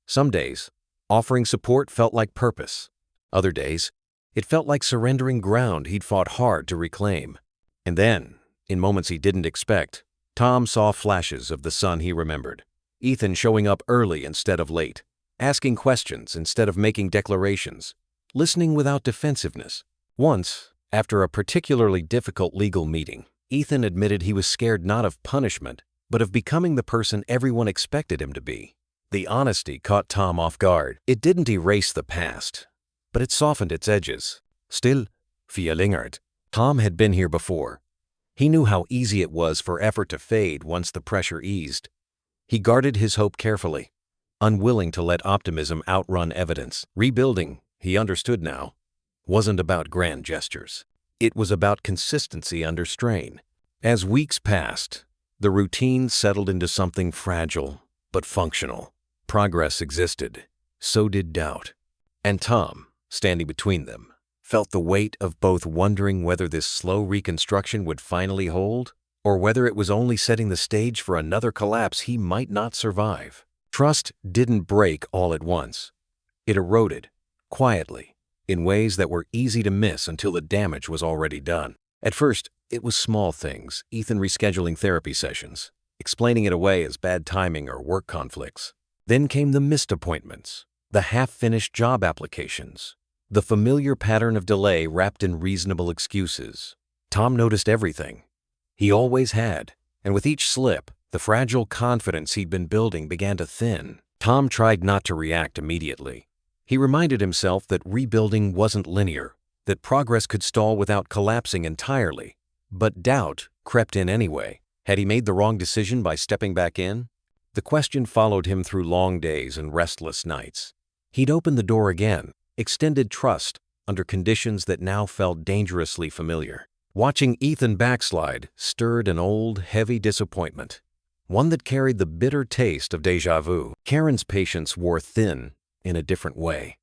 [SPEAKER 1] Some days, offering support felt like purpose. Other days, it felt like surrendering ground he'd fought hard to reclaim. And then, in moments he didn't expect, Tom saw flashes of the son he remembered. Ethan showing up early instead of late, asking questions instead of making declarations, listening without defensiveness. Once, after a particularly difficult legal meeting, Ethan admitted he was scared not of punishment, but of becoming the person everyone expected him to be. The honesty caught Tom off guard. It didn't erase the past, but it softened its edges. Still, verlingert. Tom had been here before. He knew how easy it was for effort to fade once the pressure eased. He guarded his hope carefully, unwilling to let optimism outrun evidence. Rebuilding, he understood now, wasn't about grand gestures. It was about consistency under strain. As weeks passed, the routine settled into something fragile but functional. Progress existed, so did doubt. And Tom, standing between them, felt the weight of both wondering whether this slow reconstruction would finally hold, or whether it was only setting the stage for another collapse he might not survive. Trust didn't break all at once. It eroded, quietly, in ways that were easy to miss until the damage was already done. At first, it was small things: Ethan rescheduling therapy sessions, explaining it away as bad timing or work conflicts. Then came the missed appointments, the half-finished job applications, the familiar pattern of delay wrapped in reasonable excuses. Tom noticed everything. He always had, and with each slip, the fragile confidence he'd been building began to thin. Tom tried not to react immediately. He reminded himself that rebuilding wasn't linear, that progress could stall without collapsing entirely. But doubt crept in anyway. Had he made the wrong decision by stepping back in? The question followed him through long days and restless nights. He'd opened the door again, extended trust under conditions that now felt dangerously familiar. Watching Ethan backslide stirred an old, heavy disappointment, one that carried the bitter taste of déjà vu. Karen's patience wore thin in a different way.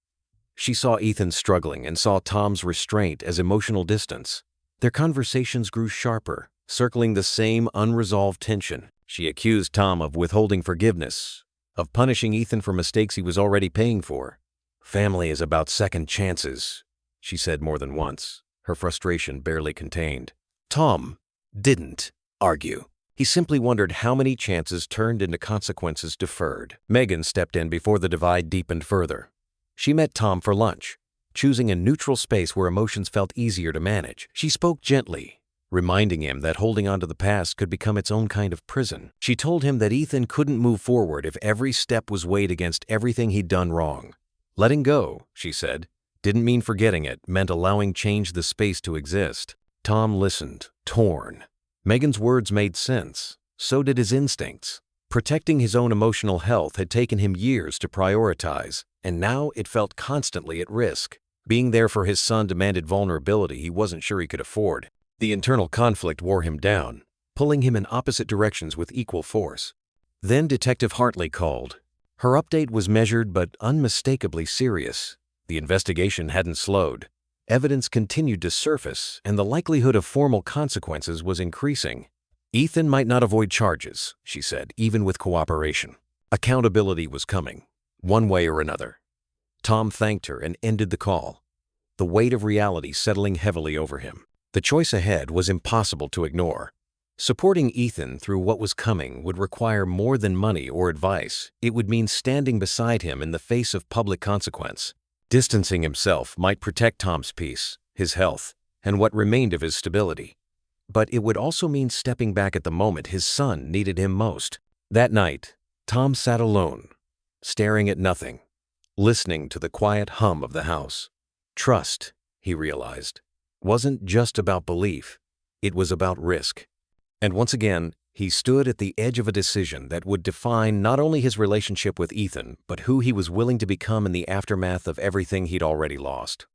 [SPEAKER 1] She saw Ethan struggling and saw Tom's restraint as emotional distance. Their conversations grew sharper, circling the same unresolved tension. She accused Tom of withholding forgiveness, of punishing Ethan for mistakes he was already paying for. "Family is about second chances," she said more than once, her frustration barely contained. Tom didn't argue. He simply wondered how many chances turned into consequences deferred. Megan stepped in before the divide deepened further. She met Tom for lunch, choosing a neutral space where emotions felt easier to manage. She spoke gently, reminding him that holding on to the past could become its own kind of prison. She told him that Ethan couldn't move forward if every step was weighed against everything he'd done wrong. Letting go, she said, didn't mean forgetting it, meant allowing change the space to exist. Tom listened, torn. Megan's words made sense. So did his instincts. Protecting his own emotional health had taken him years to prioritize, and now it felt constantly at risk. Being there for his son demanded vulnerability he wasn't sure he could afford. The internal conflict wore him down, pulling him in opposite directions with equal force. Then Detective Hartley called. Her update was measured but unmistakably serious. The investigation hadn't slowed. Evidence continued to surface, and the likelihood of formal consequences was increasing. Ethan might not avoid charges, she said, even with cooperation. Accountability was coming, one way or another. Tom thanked her and ended the call, the weight of reality settling heavily over him. The choice ahead was impossible to ignore. Supporting Ethan through what was coming would require more than money or advice. It would mean standing beside him in the face of public consequence. Distancing himself might protect Tom's peace, his health, and what remained of his stability. But it would also mean stepping back at the moment his son needed him most. That night, Tom sat alone, staring at nothing, listening to the quiet hum of the house. Trust, he realized, wasn't just about belief, it was about risk. And once again, he stood at the edge of a decision that would define not only his relationship with Ethan, but who he was willing to become in the aftermath of everything he'd already lost.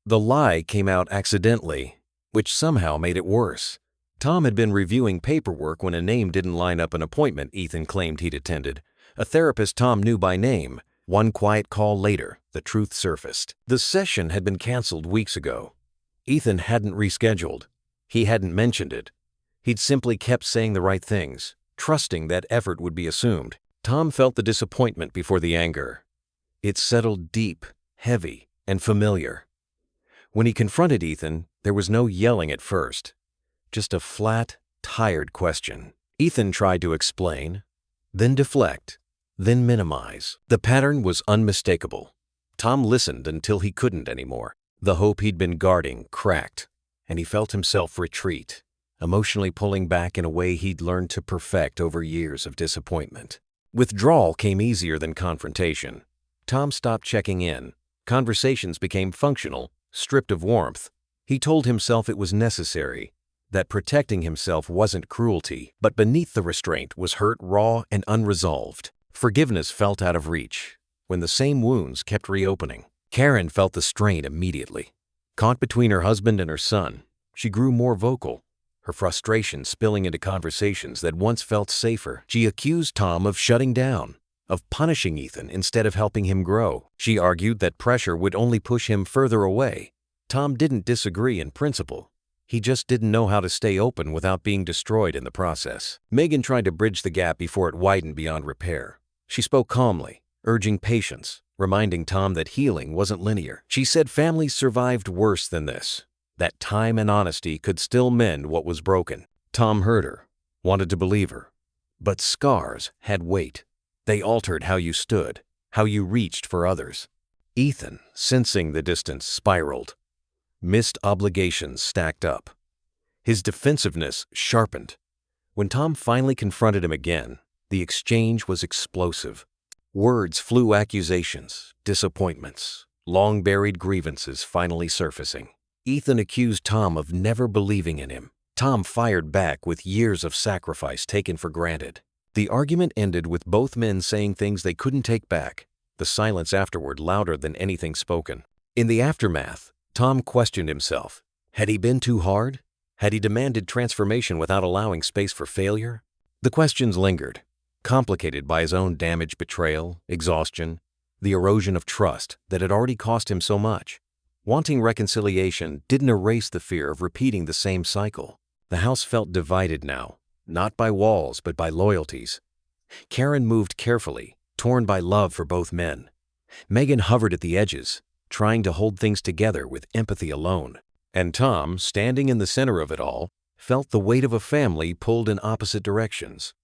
[SPEAKER 1] The lie came out accidentally, which somehow made it worse. Tom had been reviewing paperwork when a name didn't line up an appointment Ethan claimed he'd attended. A therapist Tom knew by name. One quiet call later, the truth surfaced. The session had been canceled weeks ago. Ethan hadn't rescheduled. He hadn't mentioned it. He'd simply kept saying the right things, trusting that effort would be assumed. Tom felt the disappointment before the anger. It settled deep, heavy, and familiar. When he confronted Ethan, there was no yelling at first, just a flat, tired question. Ethan tried to explain, then deflect, then minimize. The pattern was unmistakable. Tom listened until he couldn't anymore. The hope he'd been guarding cracked, and he felt himself retreat, emotionally pulling back in a way he'd learned to perfect over years of disappointment. Withdrawal came easier than confrontation. Tom stopped checking in. Conversations became functional, stripped of warmth. He told himself it was necessary, that protecting himself wasn't cruelty, but beneath the restraint was hurt raw and unresolved. Forgiveness felt out of reach, when the same wounds kept reopening. Karen felt the strain immediately. Caught between her husband and her son, she grew more vocal, her frustration spilling into conversations that once felt safer. She accused Tom of shutting down, of punishing Ethan instead of helping him grow. She argued that pressure would only push him further away. Tom didn't disagree in principle. He just didn't know how to stay open without being destroyed in the process. Megan tried to bridge the gap before it widened beyond repair. She spoke calmly, urging patience, reminding Tom that healing wasn't linear. She said families survived worse than this, that time and honesty could still mend what was broken. Tom heard her, wanted to believe her. But scars had weight. They altered how you stood. how you reached for others. Ethan, sensing the distance, spiraled. Missed obligations stacked up. His defensiveness sharpened. When Tom finally confronted him again, the exchange was explosive. Words flew, accusations, disappointments, long-buried grievances finally surfacing. Ethan accused Tom of never believing in him. Tom fired back with years of sacrifice taken for granted. The argument ended with both men saying things they couldn't take back, the silence afterward louder than anything spoken. In the aftermath, Tom questioned himself. Had he been too hard? Had he demanded transformation without allowing space for failure? The questions lingered, complicated by his own damage, betrayal, exhaustion, the erosion of trust that had already cost him so much. Wanting reconciliation didn't erase the fear of repeating the same cycle. The house felt divided now, not by walls but by loyalties. Karen moved carefully, torn by love for both men. Megan hovered at the edges, trying to hold things together with empathy alone. And Tom, standing in the center of it all, felt the weight of a family pulled in opposite directions.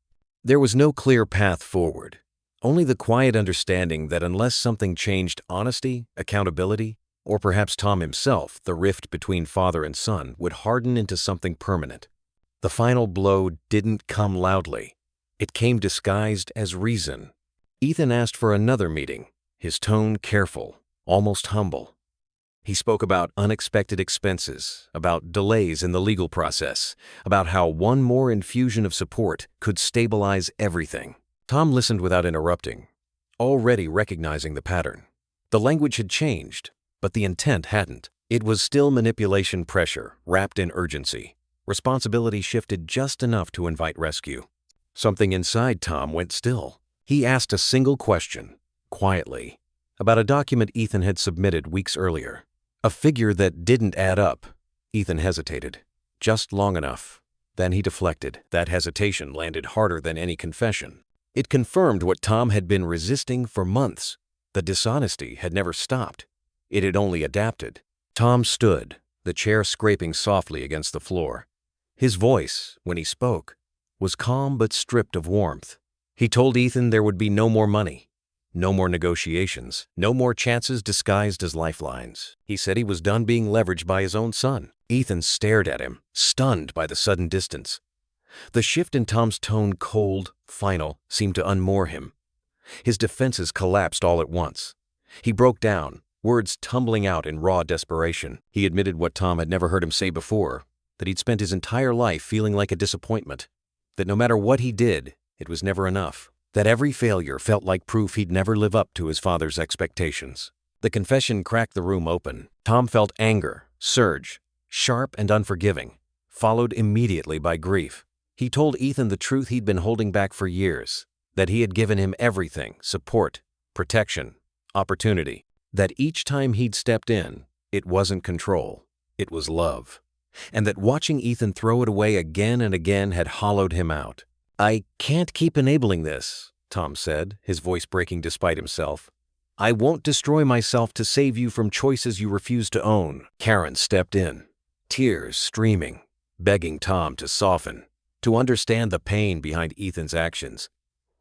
[SPEAKER 1] There was no clear path forward, only the quiet understanding that unless something changed, honesty, accountability, or perhaps Tom himself, the rift between father and son would harden into something permanent. The final blow didn't come loudly. It came disguised as reason. Ethan asked for another meeting, his tone careful, almost humble. He spoke about unexpected expenses, about delays in the legal process, about how one more infusion of support could stabilize everything. Tom listened without interrupting, already recognizing the pattern. The language had changed, but the intent hadn't. It was still manipulation pressure, wrapped in urgency. Responsibility shifted just enough to invite rescue. Something inside Tom went still. He asked a single question, quietly, about a document Ethan had submitted weeks earlier. A figure that didn't add up. Ethan hesitated, just long enough. Then he deflected. That hesitation landed harder than any confession. It confirmed what Tom had been resisting for months. The dishonesty had never stopped. It had only adapted. Tom stood, the chair scraping softly against the floor. His voice, when he spoke, was calm but stripped of warmth. He told Ethan there would be no more money. No more negotiations, no more chances disguised as lifelines. He said he was done being leveraged by his own son. Ethan stared at him, stunned by the sudden distance. The shift in Tom's tone, cold, final, seemed to unmoor him. His defenses collapsed all at once. He broke down, words tumbling out in raw desperation. He admitted what Tom had never heard him say before, that he'd spent his entire life feeling like a disappointment, that no matter what he did, it was never enough. That every failure felt like proof he'd never live up to his father's expectations. The confession cracked the room open. Tom felt anger surge, sharp and unforgiving, followed immediately by grief. He told Ethan the truth he'd been holding back for years, that he had given him everything, support, protection, opportunity, that each time he'd stepped in, it wasn't control, it was love, and that watching Ethan throw it away again and again had hollowed him out. "I can't keep enabling this," Tom said, his voice breaking despite himself. "I won't destroy myself to save you from choices you refuse to own." Karen stepped in, tears streaming, begging Tom to soften, to understand the pain behind Ethan's actions.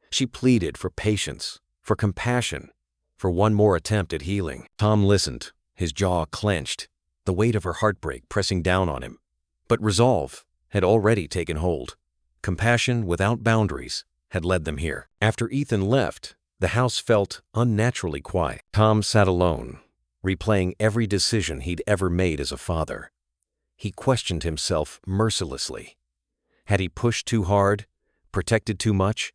[SPEAKER 1] She pleaded for patience, for compassion, for one more attempt at healing. Tom listened, his jaw clenched, the weight of her heartbreak pressing down on him. But resolve had already taken hold. Compassion without boundaries had led them here. After Ethan left, the house felt unnaturally quiet. Tom sat alone, replaying every decision he'd ever made as a father. He questioned himself mercilessly. Had he pushed too hard, protected too much,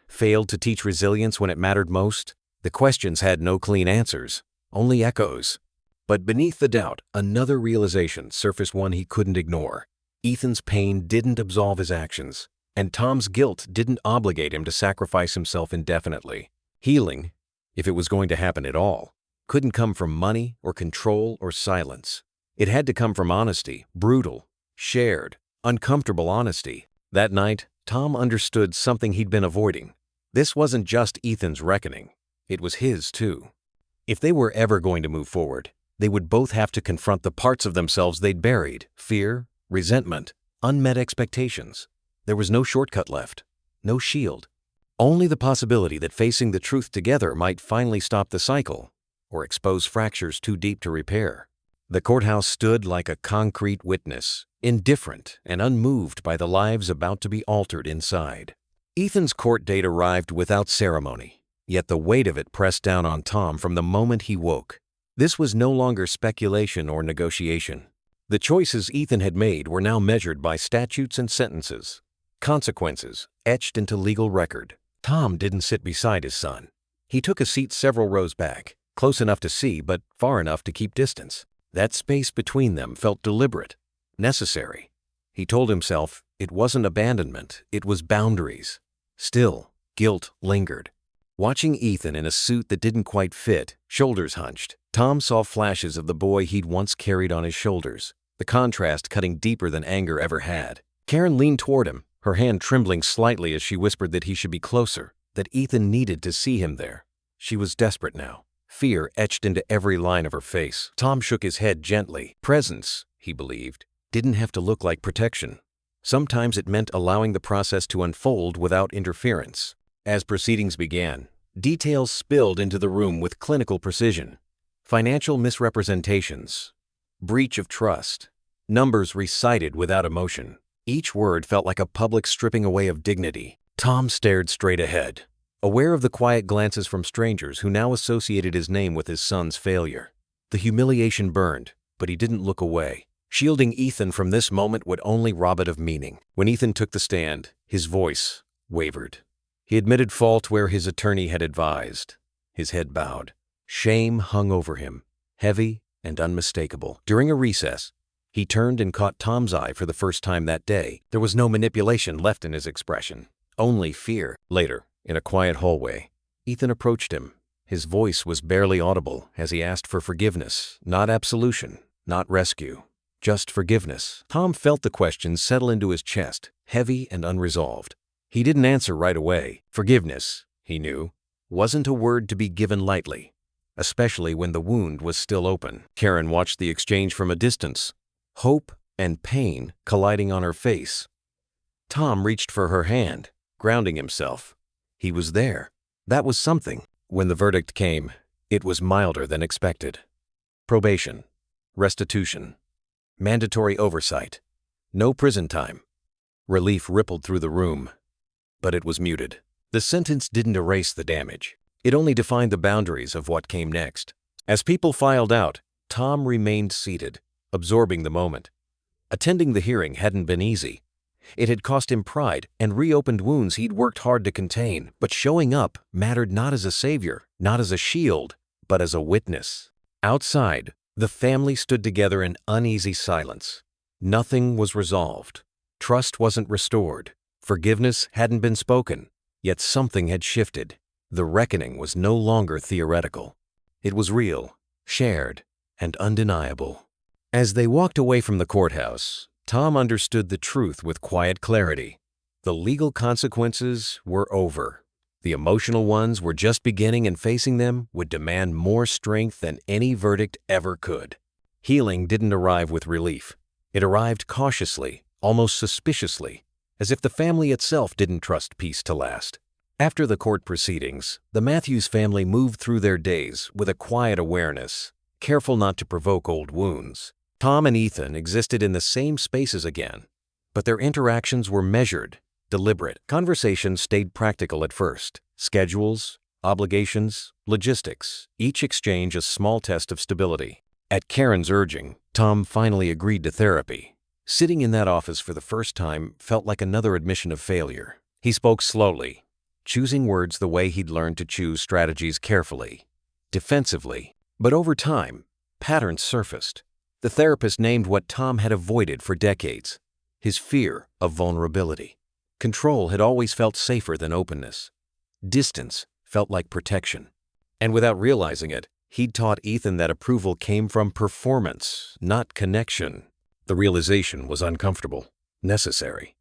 [SPEAKER 1] failed to teach resilience when it mattered most? The questions had no clean answers, only echoes. But beneath the doubt, another realization surfaced, one he couldn't ignore. Ethan's pain didn't absolve his actions, and Tom's guilt didn't obligate him to sacrifice himself indefinitely. Healing, if it was going to happen at all, couldn't come from money or control or silence. It had to come from honesty, brutal, shared, uncomfortable honesty. That night, Tom understood something he'd been avoiding. This wasn't just Ethan's reckoning. It was his, too. If they were ever going to move forward, they would both have to confront the parts of themselves they'd buried: fear, resentment, unmet expectations. There was no shortcut left, no shield, Only the possibility that facing the truth together might finally stop the cycle, or expose fractures too deep to repair. The courthouse stood like a concrete witness, indifferent and unmoved by the lives about to be altered inside. Ethan's court date arrived without ceremony, yet the weight of it pressed down on Tom from the moment he woke. This was no longer speculation or negotiation. The choices Ethan had made were now measured by statutes and sentences, consequences etched into legal record. Tom didn't sit beside his son. He took a seat several rows back, close enough to see but far enough to keep distance. That space between them felt deliberate, necessary. He told himself it wasn't abandonment, it was boundaries. Still, guilt lingered. Watching Ethan in a suit that didn't quite fit, shoulders hunched, Tom saw flashes of the boy he'd once carried on his shoulders, the contrast cutting deeper than anger ever had. Karen leaned toward him, her hand trembling slightly as she whispered that he should be closer, that Ethan needed to see him there. She was desperate now. Fear etched into every line of her face. Tom shook his head gently. Presence, he believed, didn't have to look like protection. Sometimes it meant allowing the process to unfold without interference. As proceedings began, details spilled into the room with clinical precision. Financial misrepresentations, breach of trust, numbers recited without emotion. Each word felt like a public stripping away of dignity. Tom stared straight ahead, aware of the quiet glances from strangers who now associated his name with his son's failure. The humiliation burned, but he didn't look away. Shielding Ethan from this moment would only rob it of meaning. When Ethan took the stand, his voice wavered. He admitted fault where his attorney had advised. His head bowed. Shame hung over him, heavy and unmistakable. During a recess, he turned and caught Tom's eye for the first time that day. There was no manipulation left in his expression, only fear. Later, in a quiet hallway, Ethan approached him. His voice was barely audible as he asked for forgiveness, not absolution, not rescue, just forgiveness. Tom felt the question settle into his chest, heavy and unresolved. He didn't answer right away. Forgiveness, he knew, wasn't a word to be given lightly, especially when the wound was still open. Karen watched the exchange from a distance, hope and pain colliding on her face. Tom reached for her hand, grounding himself. He was there. That was something. When the verdict came, it was milder than expected. Probation, restitution, mandatory oversight, no prison time. Relief rippled through the room, but it was muted. The sentence didn't erase the damage. It only defined the boundaries of what came next. As people filed out, Tom remained seated, absorbing the moment. Attending the hearing hadn't been easy. It had cost him pride and reopened wounds he'd worked hard to contain, but showing up mattered not as a savior, not as a shield, but as a witness. Outside, the family stood together in uneasy silence. Nothing was resolved. Trust wasn't restored. Forgiveness hadn't been spoken, yet something had shifted. The reckoning was no longer theoretical. It was real, shared, and undeniable. As they walked away from the courthouse, Tom understood the truth with quiet clarity. The legal consequences were over. The emotional ones were just beginning, and facing them would demand more strength than any verdict ever could. Healing didn't arrive with relief. It arrived cautiously, almost suspiciously, as if the family itself didn't trust peace to last. After the court proceedings, the Matthews family moved through their days with a quiet awareness, careful not to provoke old wounds. Tom and Ethan existed in the same spaces again, but their interactions were measured, deliberate. Conversations stayed practical at first. Schedules, obligations, logistics, each exchange a small test of stability. At Karen's urging, Tom finally agreed to therapy. Sitting in that office for the first time felt like another admission of failure. He spoke slowly, choosing words the way he'd learned to choose strategies carefully, defensively. But over time, patterns surfaced. The therapist named what Tom had avoided for decades: his fear of vulnerability. Control had always felt safer than openness. Distance felt like protection. And without realizing it, he'd taught Ethan that approval came from performance, not connection. The realization was uncomfortable, necessary.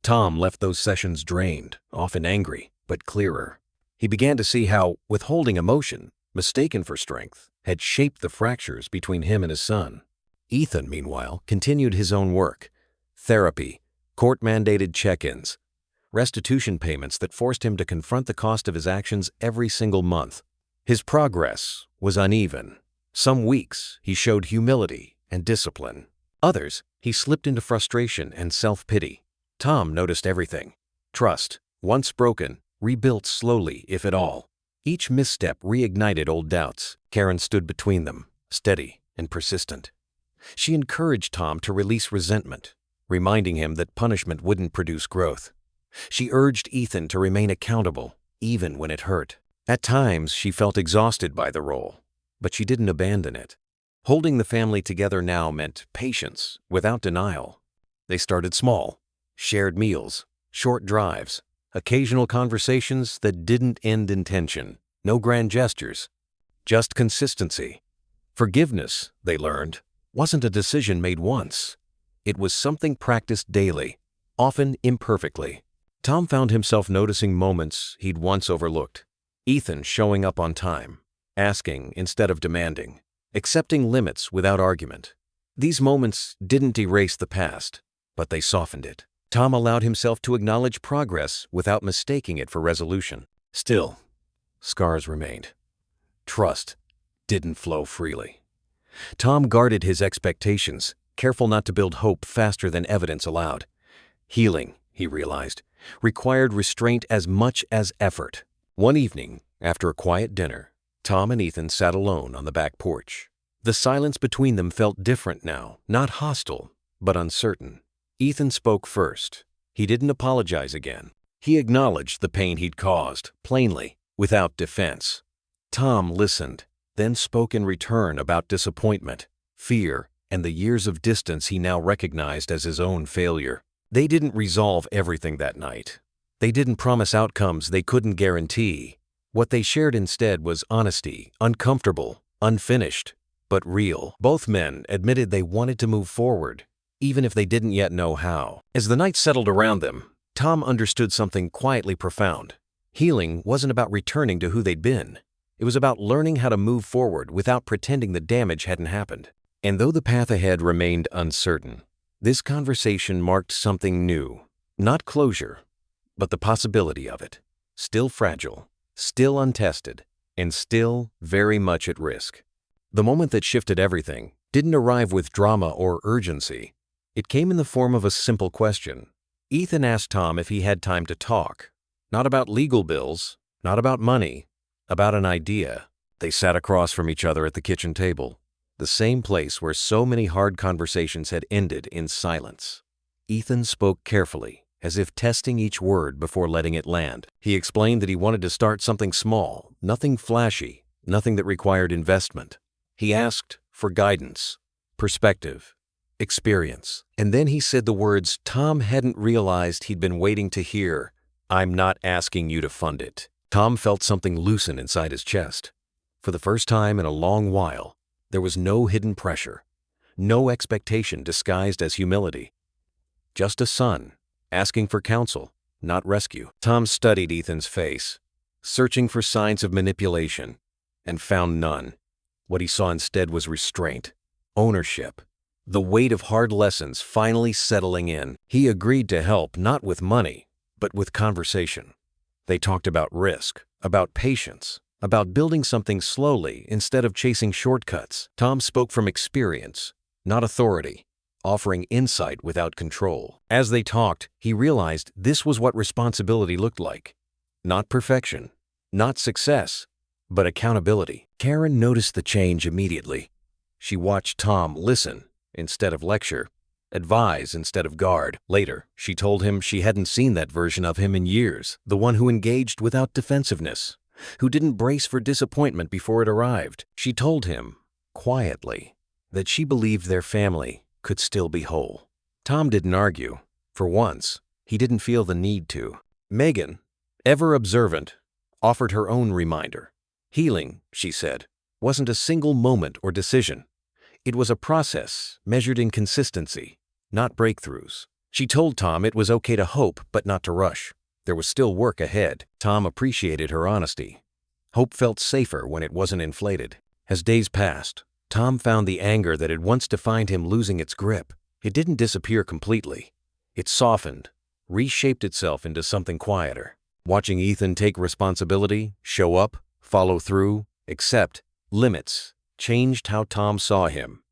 [SPEAKER 1] Tom left those sessions drained, often angry, but clearer. He began to see how withholding emotion, mistaken for strength, had shaped the fractures between him and his son. Ethan, meanwhile, continued his own work: therapy, court-mandated check-ins, restitution payments that forced him to confront the cost of his actions every single month. His progress was uneven. Some weeks he showed humility and discipline. Others, he slipped into frustration and self-pity. Tom noticed everything. Trust, once broken, rebuilt slowly, if at all. Each misstep reignited old doubts. Karen stood between them, steady and persistent. She encouraged Tom to release resentment, reminding him that punishment wouldn't produce growth. She urged Ethan to remain accountable, even when it hurt. At times, she felt exhausted by the role, but she didn't abandon it. Holding the family together now meant patience without denial. They started small, shared meals, short drives, occasional conversations that didn't end in tension. No grand gestures, just consistency. Forgiveness, they learned, wasn't a decision made once. It was something practiced daily, often imperfectly. Tom found himself noticing moments he'd once overlooked. Ethan showing up on time, asking instead of demanding, accepting limits without argument. These moments didn't erase the past, but they softened it. Tom allowed himself to acknowledge progress without mistaking it for resolution. Still, scars remained. Trust didn't flow freely. Tom guarded his expectations, careful not to build hope faster than evidence allowed. Healing, he realized, required restraint as much as effort. One evening, after a quiet dinner, Tom and Ethan sat alone on the back porch. The silence between them felt different now, not hostile, but uncertain. Ethan spoke first. He didn't apologize again. He acknowledged the pain he'd caused, plainly, without defense. Tom listened, then spoke in return about disappointment, fear, and the years of distance he now recognized as his own failure. They didn't resolve everything that night. They didn't promise outcomes they couldn't guarantee. What they shared instead was honesty, uncomfortable, unfinished, but real. Both men admitted they wanted to move forward, even if they didn't yet know how. As the night settled around them, Tom understood something quietly profound. Healing wasn't about returning to who they'd been. It was about learning how to move forward without pretending the damage hadn't happened. And though the path ahead remained uncertain, this conversation marked something new. Not closure, but the possibility of it. Still fragile, still untested, and still very much at risk. The moment that shifted everything didn't arrive with drama or urgency. It came in the form of a simple question. Ethan asked Tom if he had time to talk. Not about legal bills, not about money, about an idea. They sat across from each other at the kitchen table, the same place where so many hard conversations had ended in silence. Ethan spoke carefully, as if testing each word before letting it land. He explained that he wanted to start something small, nothing flashy, nothing that required investment. He asked for guidance, perspective, experience. And then he said the words Tom hadn't realized he'd been waiting to hear. "I'm not asking you to fund it." Tom felt something loosen inside his chest. For the first time in a long while, there was no hidden pressure, no expectation disguised as humility. Just a son, asking for counsel, not rescue. Tom studied Ethan's face, searching for signs of manipulation, and found none. What he saw instead was restraint, ownership, the weight of hard lessons finally settling in. He agreed to help not with money, but with conversation. They talked about risk, about patience, about building something slowly instead of chasing shortcuts. Tom spoke from experience, not authority, offering insight without control. As they talked, he realized this was what responsibility looked like. Not perfection, not success, but accountability. Karen noticed the change immediately. She watched Tom listen instead of lecture, advise instead of guard. Later, she told him she hadn't seen that version of him in years, the one who engaged without defensiveness, who didn't brace for disappointment before it arrived. She told him, quietly, that she believed their family could still be whole. Tom didn't argue. For once, he didn't feel the need to. Megan, ever observant, offered her own reminder. Healing, she said, wasn't a single moment or decision. It was a process measured in consistency, not breakthroughs. She told Tom it was okay to hope, but not to rush. There was still work ahead. Tom appreciated her honesty. Hope felt safer when it wasn't inflated. As days passed, Tom found the anger that had once defined him losing its grip. It didn't disappear completely. It softened, reshaped itself into something quieter. Watching Ethan take responsibility, show up, follow through, accept limits, changed how Tom saw him.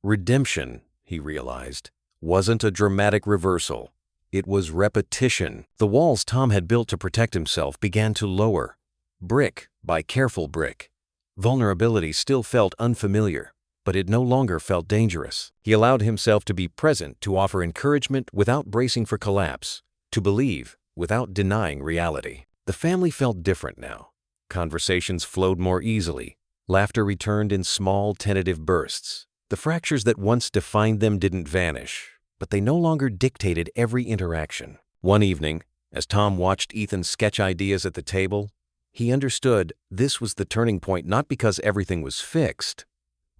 [SPEAKER 1] Redemption, he realized, wasn't a dramatic reversal. It was repetition. The walls Tom had built to protect himself began to lower, brick by careful brick. Vulnerability still felt unfamiliar, but it no longer felt dangerous. He allowed himself to be present, to offer encouragement without bracing for collapse, to believe without denying reality. The family felt different now. Conversations flowed more easily. Laughter returned in small, tentative bursts. The fractures that once defined them didn't vanish, but they no longer dictated every interaction. One evening, as Tom watched Ethan sketch ideas at the table, he understood this was the turning point, not because everything was fixed,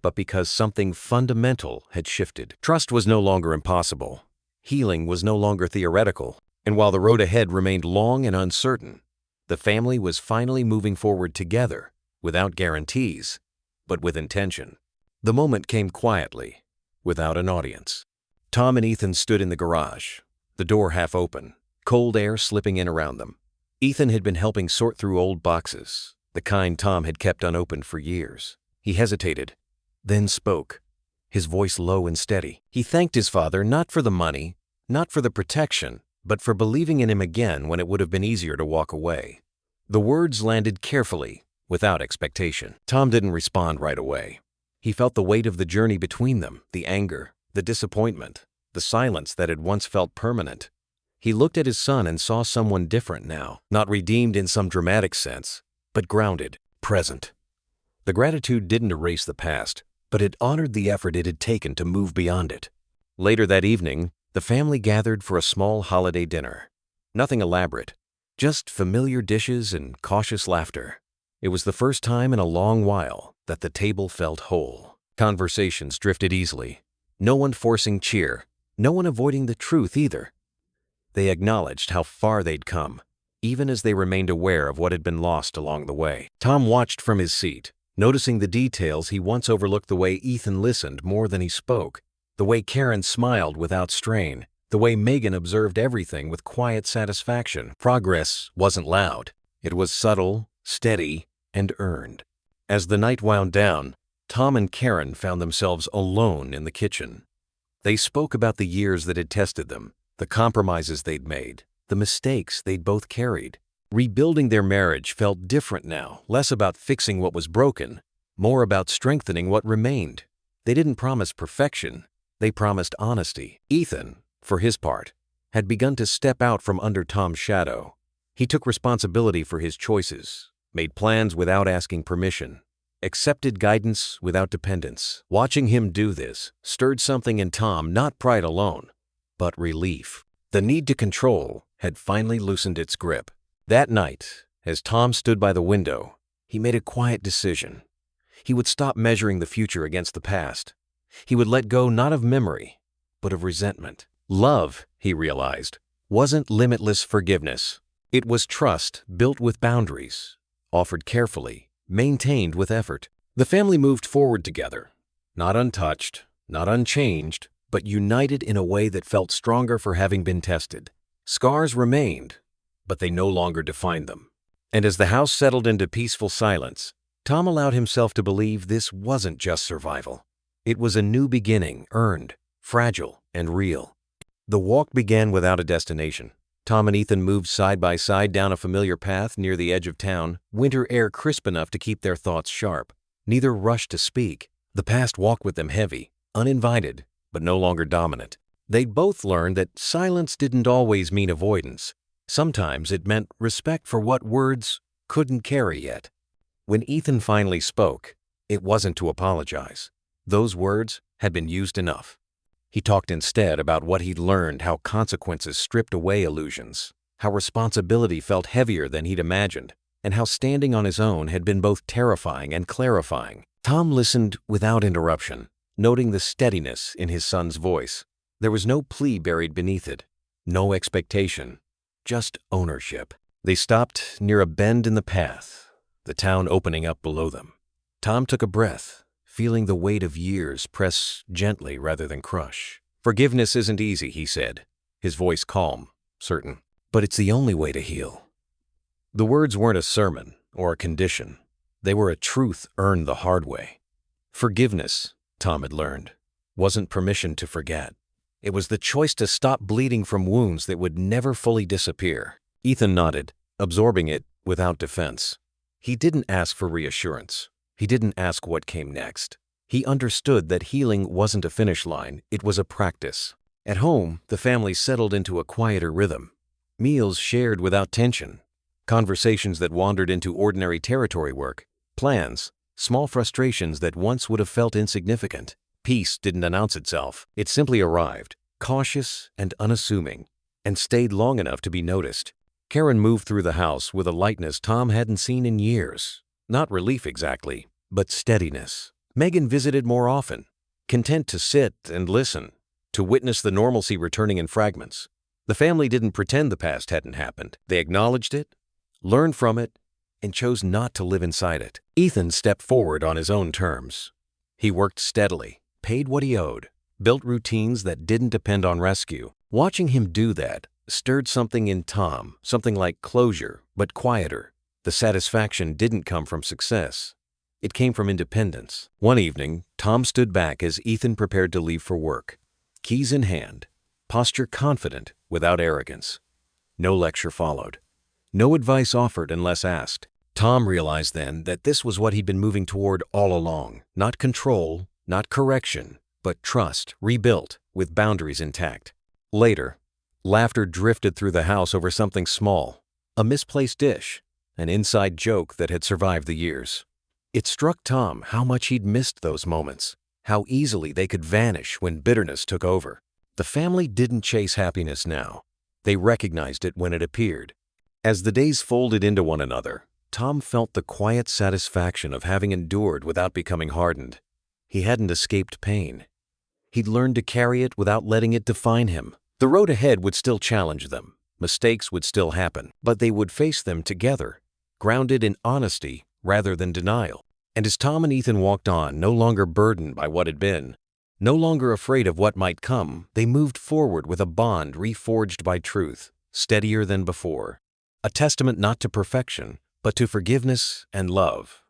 [SPEAKER 1] but because something fundamental had shifted. Trust was no longer impossible. Healing was no longer theoretical. And while the road ahead remained long and uncertain, the family was finally moving forward together, without guarantees, but with intention. The moment came quietly, without an audience. Tom and Ethan stood in the garage, the door half open, cold air slipping in around them. Ethan had been helping sort through old boxes, the kind Tom had kept unopened for years. He hesitated, then spoke, his voice low and steady. He thanked his father not for the money, not for the protection, but for believing in him again when it would have been easier to walk away. The words landed carefully, without expectation. Tom didn't respond right away. He felt the weight of the journey between them, the anger, the disappointment, the silence that had once felt permanent. He looked at his son and saw someone different now, not redeemed in some dramatic sense, but grounded, present. The gratitude didn't erase the past, but it honored the effort it had taken to move beyond it. Later that evening, the family gathered for a small holiday dinner. Nothing elaborate, just familiar dishes and cautious laughter. It was the first time in a long while that the table felt whole. Conversations drifted easily. No one forcing cheer, no one avoiding the truth either. They acknowledged how far they'd come, even as they remained aware of what had been lost along the way. Tom watched from his seat, noticing the details he once overlooked: the way Ethan listened more than he spoke, the way Karen smiled without strain, the way Megan observed everything with quiet satisfaction. Progress wasn't loud. It was subtle, steady, and earned. As the night wound down, Tom and Karen found themselves alone in the kitchen. They spoke about the years that had tested them, the compromises they'd made, the mistakes they'd both carried. Rebuilding their marriage felt different now, less about fixing what was broken, more about strengthening what remained. They didn't promise perfection, they promised honesty. Ethan, for his part, had begun to step out from under Tom's shadow. He took responsibility for his choices, made plans without asking permission, accepted guidance without dependence. Watching him do this stirred something in Tom, not pride alone, but relief. The need to control had finally loosened its grip. That night, as Tom stood by the window, he made a quiet decision. He would stop measuring the future against the past. He would let go not of memory, but of resentment. Love, he realized, wasn't limitless forgiveness. It was trust built with boundaries, offered carefully, maintained with effort. The family moved forward together, not untouched, not unchanged, but united in a way that felt stronger for having been tested. Scars remained, but they no longer defined them. And as the house settled into peaceful silence, Tom allowed himself to believe this wasn't just survival. It was a new beginning, earned, fragile, and real. The walk began without a destination. Tom and Ethan moved side by side down a familiar path near the edge of town, winter air crisp enough to keep their thoughts sharp. Neither rushed to speak. The past walked with them heavy, uninvited, but no longer dominant. They'd both learned that silence didn't always mean avoidance. Sometimes it meant respect for what words couldn't carry yet. When Ethan finally spoke, it wasn't to apologize. Those words had been used enough. He talked instead about what he'd learned, how consequences stripped away illusions, how responsibility felt heavier than he'd imagined, and how standing on his own had been both terrifying and clarifying. Tom listened without interruption, noting the steadiness in his son's voice. There was no plea buried beneath it, no expectation, just ownership. They stopped near a bend in the path, the town opening up below them. Tom took a breath, feeling the weight of years press gently rather than crush. "Forgiveness isn't easy," he said, his voice calm, certain. But it's the only way to heal. The words weren't a sermon or a condition. They were a truth earned the hard way. Forgiveness, Tom had learned, wasn't permission to forget. It was the choice to stop bleeding from wounds that would never fully disappear. Ethan nodded, absorbing it without defense. He didn't ask for reassurance. He didn't ask what came next. He understood that healing wasn't a finish line, it was a practice. At home, the family settled into a quieter rhythm. Meals shared without tension. Conversations that wandered into ordinary territory work. Plans, small frustrations that once would have felt insignificant. Peace didn't announce itself. It simply arrived, cautious and unassuming, and stayed long enough to be noticed. Karen moved through the house with a lightness Tom hadn't seen in years. Not relief exactly, but steadiness. Megan visited more often, content to sit and listen, to witness the normalcy returning in fragments. The family didn't pretend the past hadn't happened. They acknowledged it, learned from it, and chose not to live inside it. Ethan stepped forward on his own terms. He worked steadily, paid what he owed, built routines that didn't depend on rescue. Watching him do that stirred something in Tom, something like closure, but quieter. The satisfaction didn't come from success. It came from independence. One evening, Tom stood back as Ethan prepared to leave for work. Keys in hand, posture confident, without arrogance. No lecture followed. No advice offered unless asked. Tom realized then that this was what he'd been moving toward all along. Not control, not correction, but trust, rebuilt, with boundaries intact. Later, laughter drifted through the house over something small. A misplaced dish, an inside joke that had survived the years. It struck Tom how much he'd missed those moments, how easily they could vanish when bitterness took over. The family didn't chase happiness now. They recognized it when it appeared. As the days folded into one another, Tom felt the quiet satisfaction of having endured without becoming hardened. He hadn't escaped pain. He'd learned to carry it without letting it define him. The road ahead would still challenge them. Mistakes would still happen, but they would face them together, grounded in honesty rather than denial. And as Tom and Ethan walked on, no longer burdened by what had been, no longer afraid of what might come, they moved forward with a bond reforged by truth, steadier than before. A testament not to perfection, but to forgiveness and love.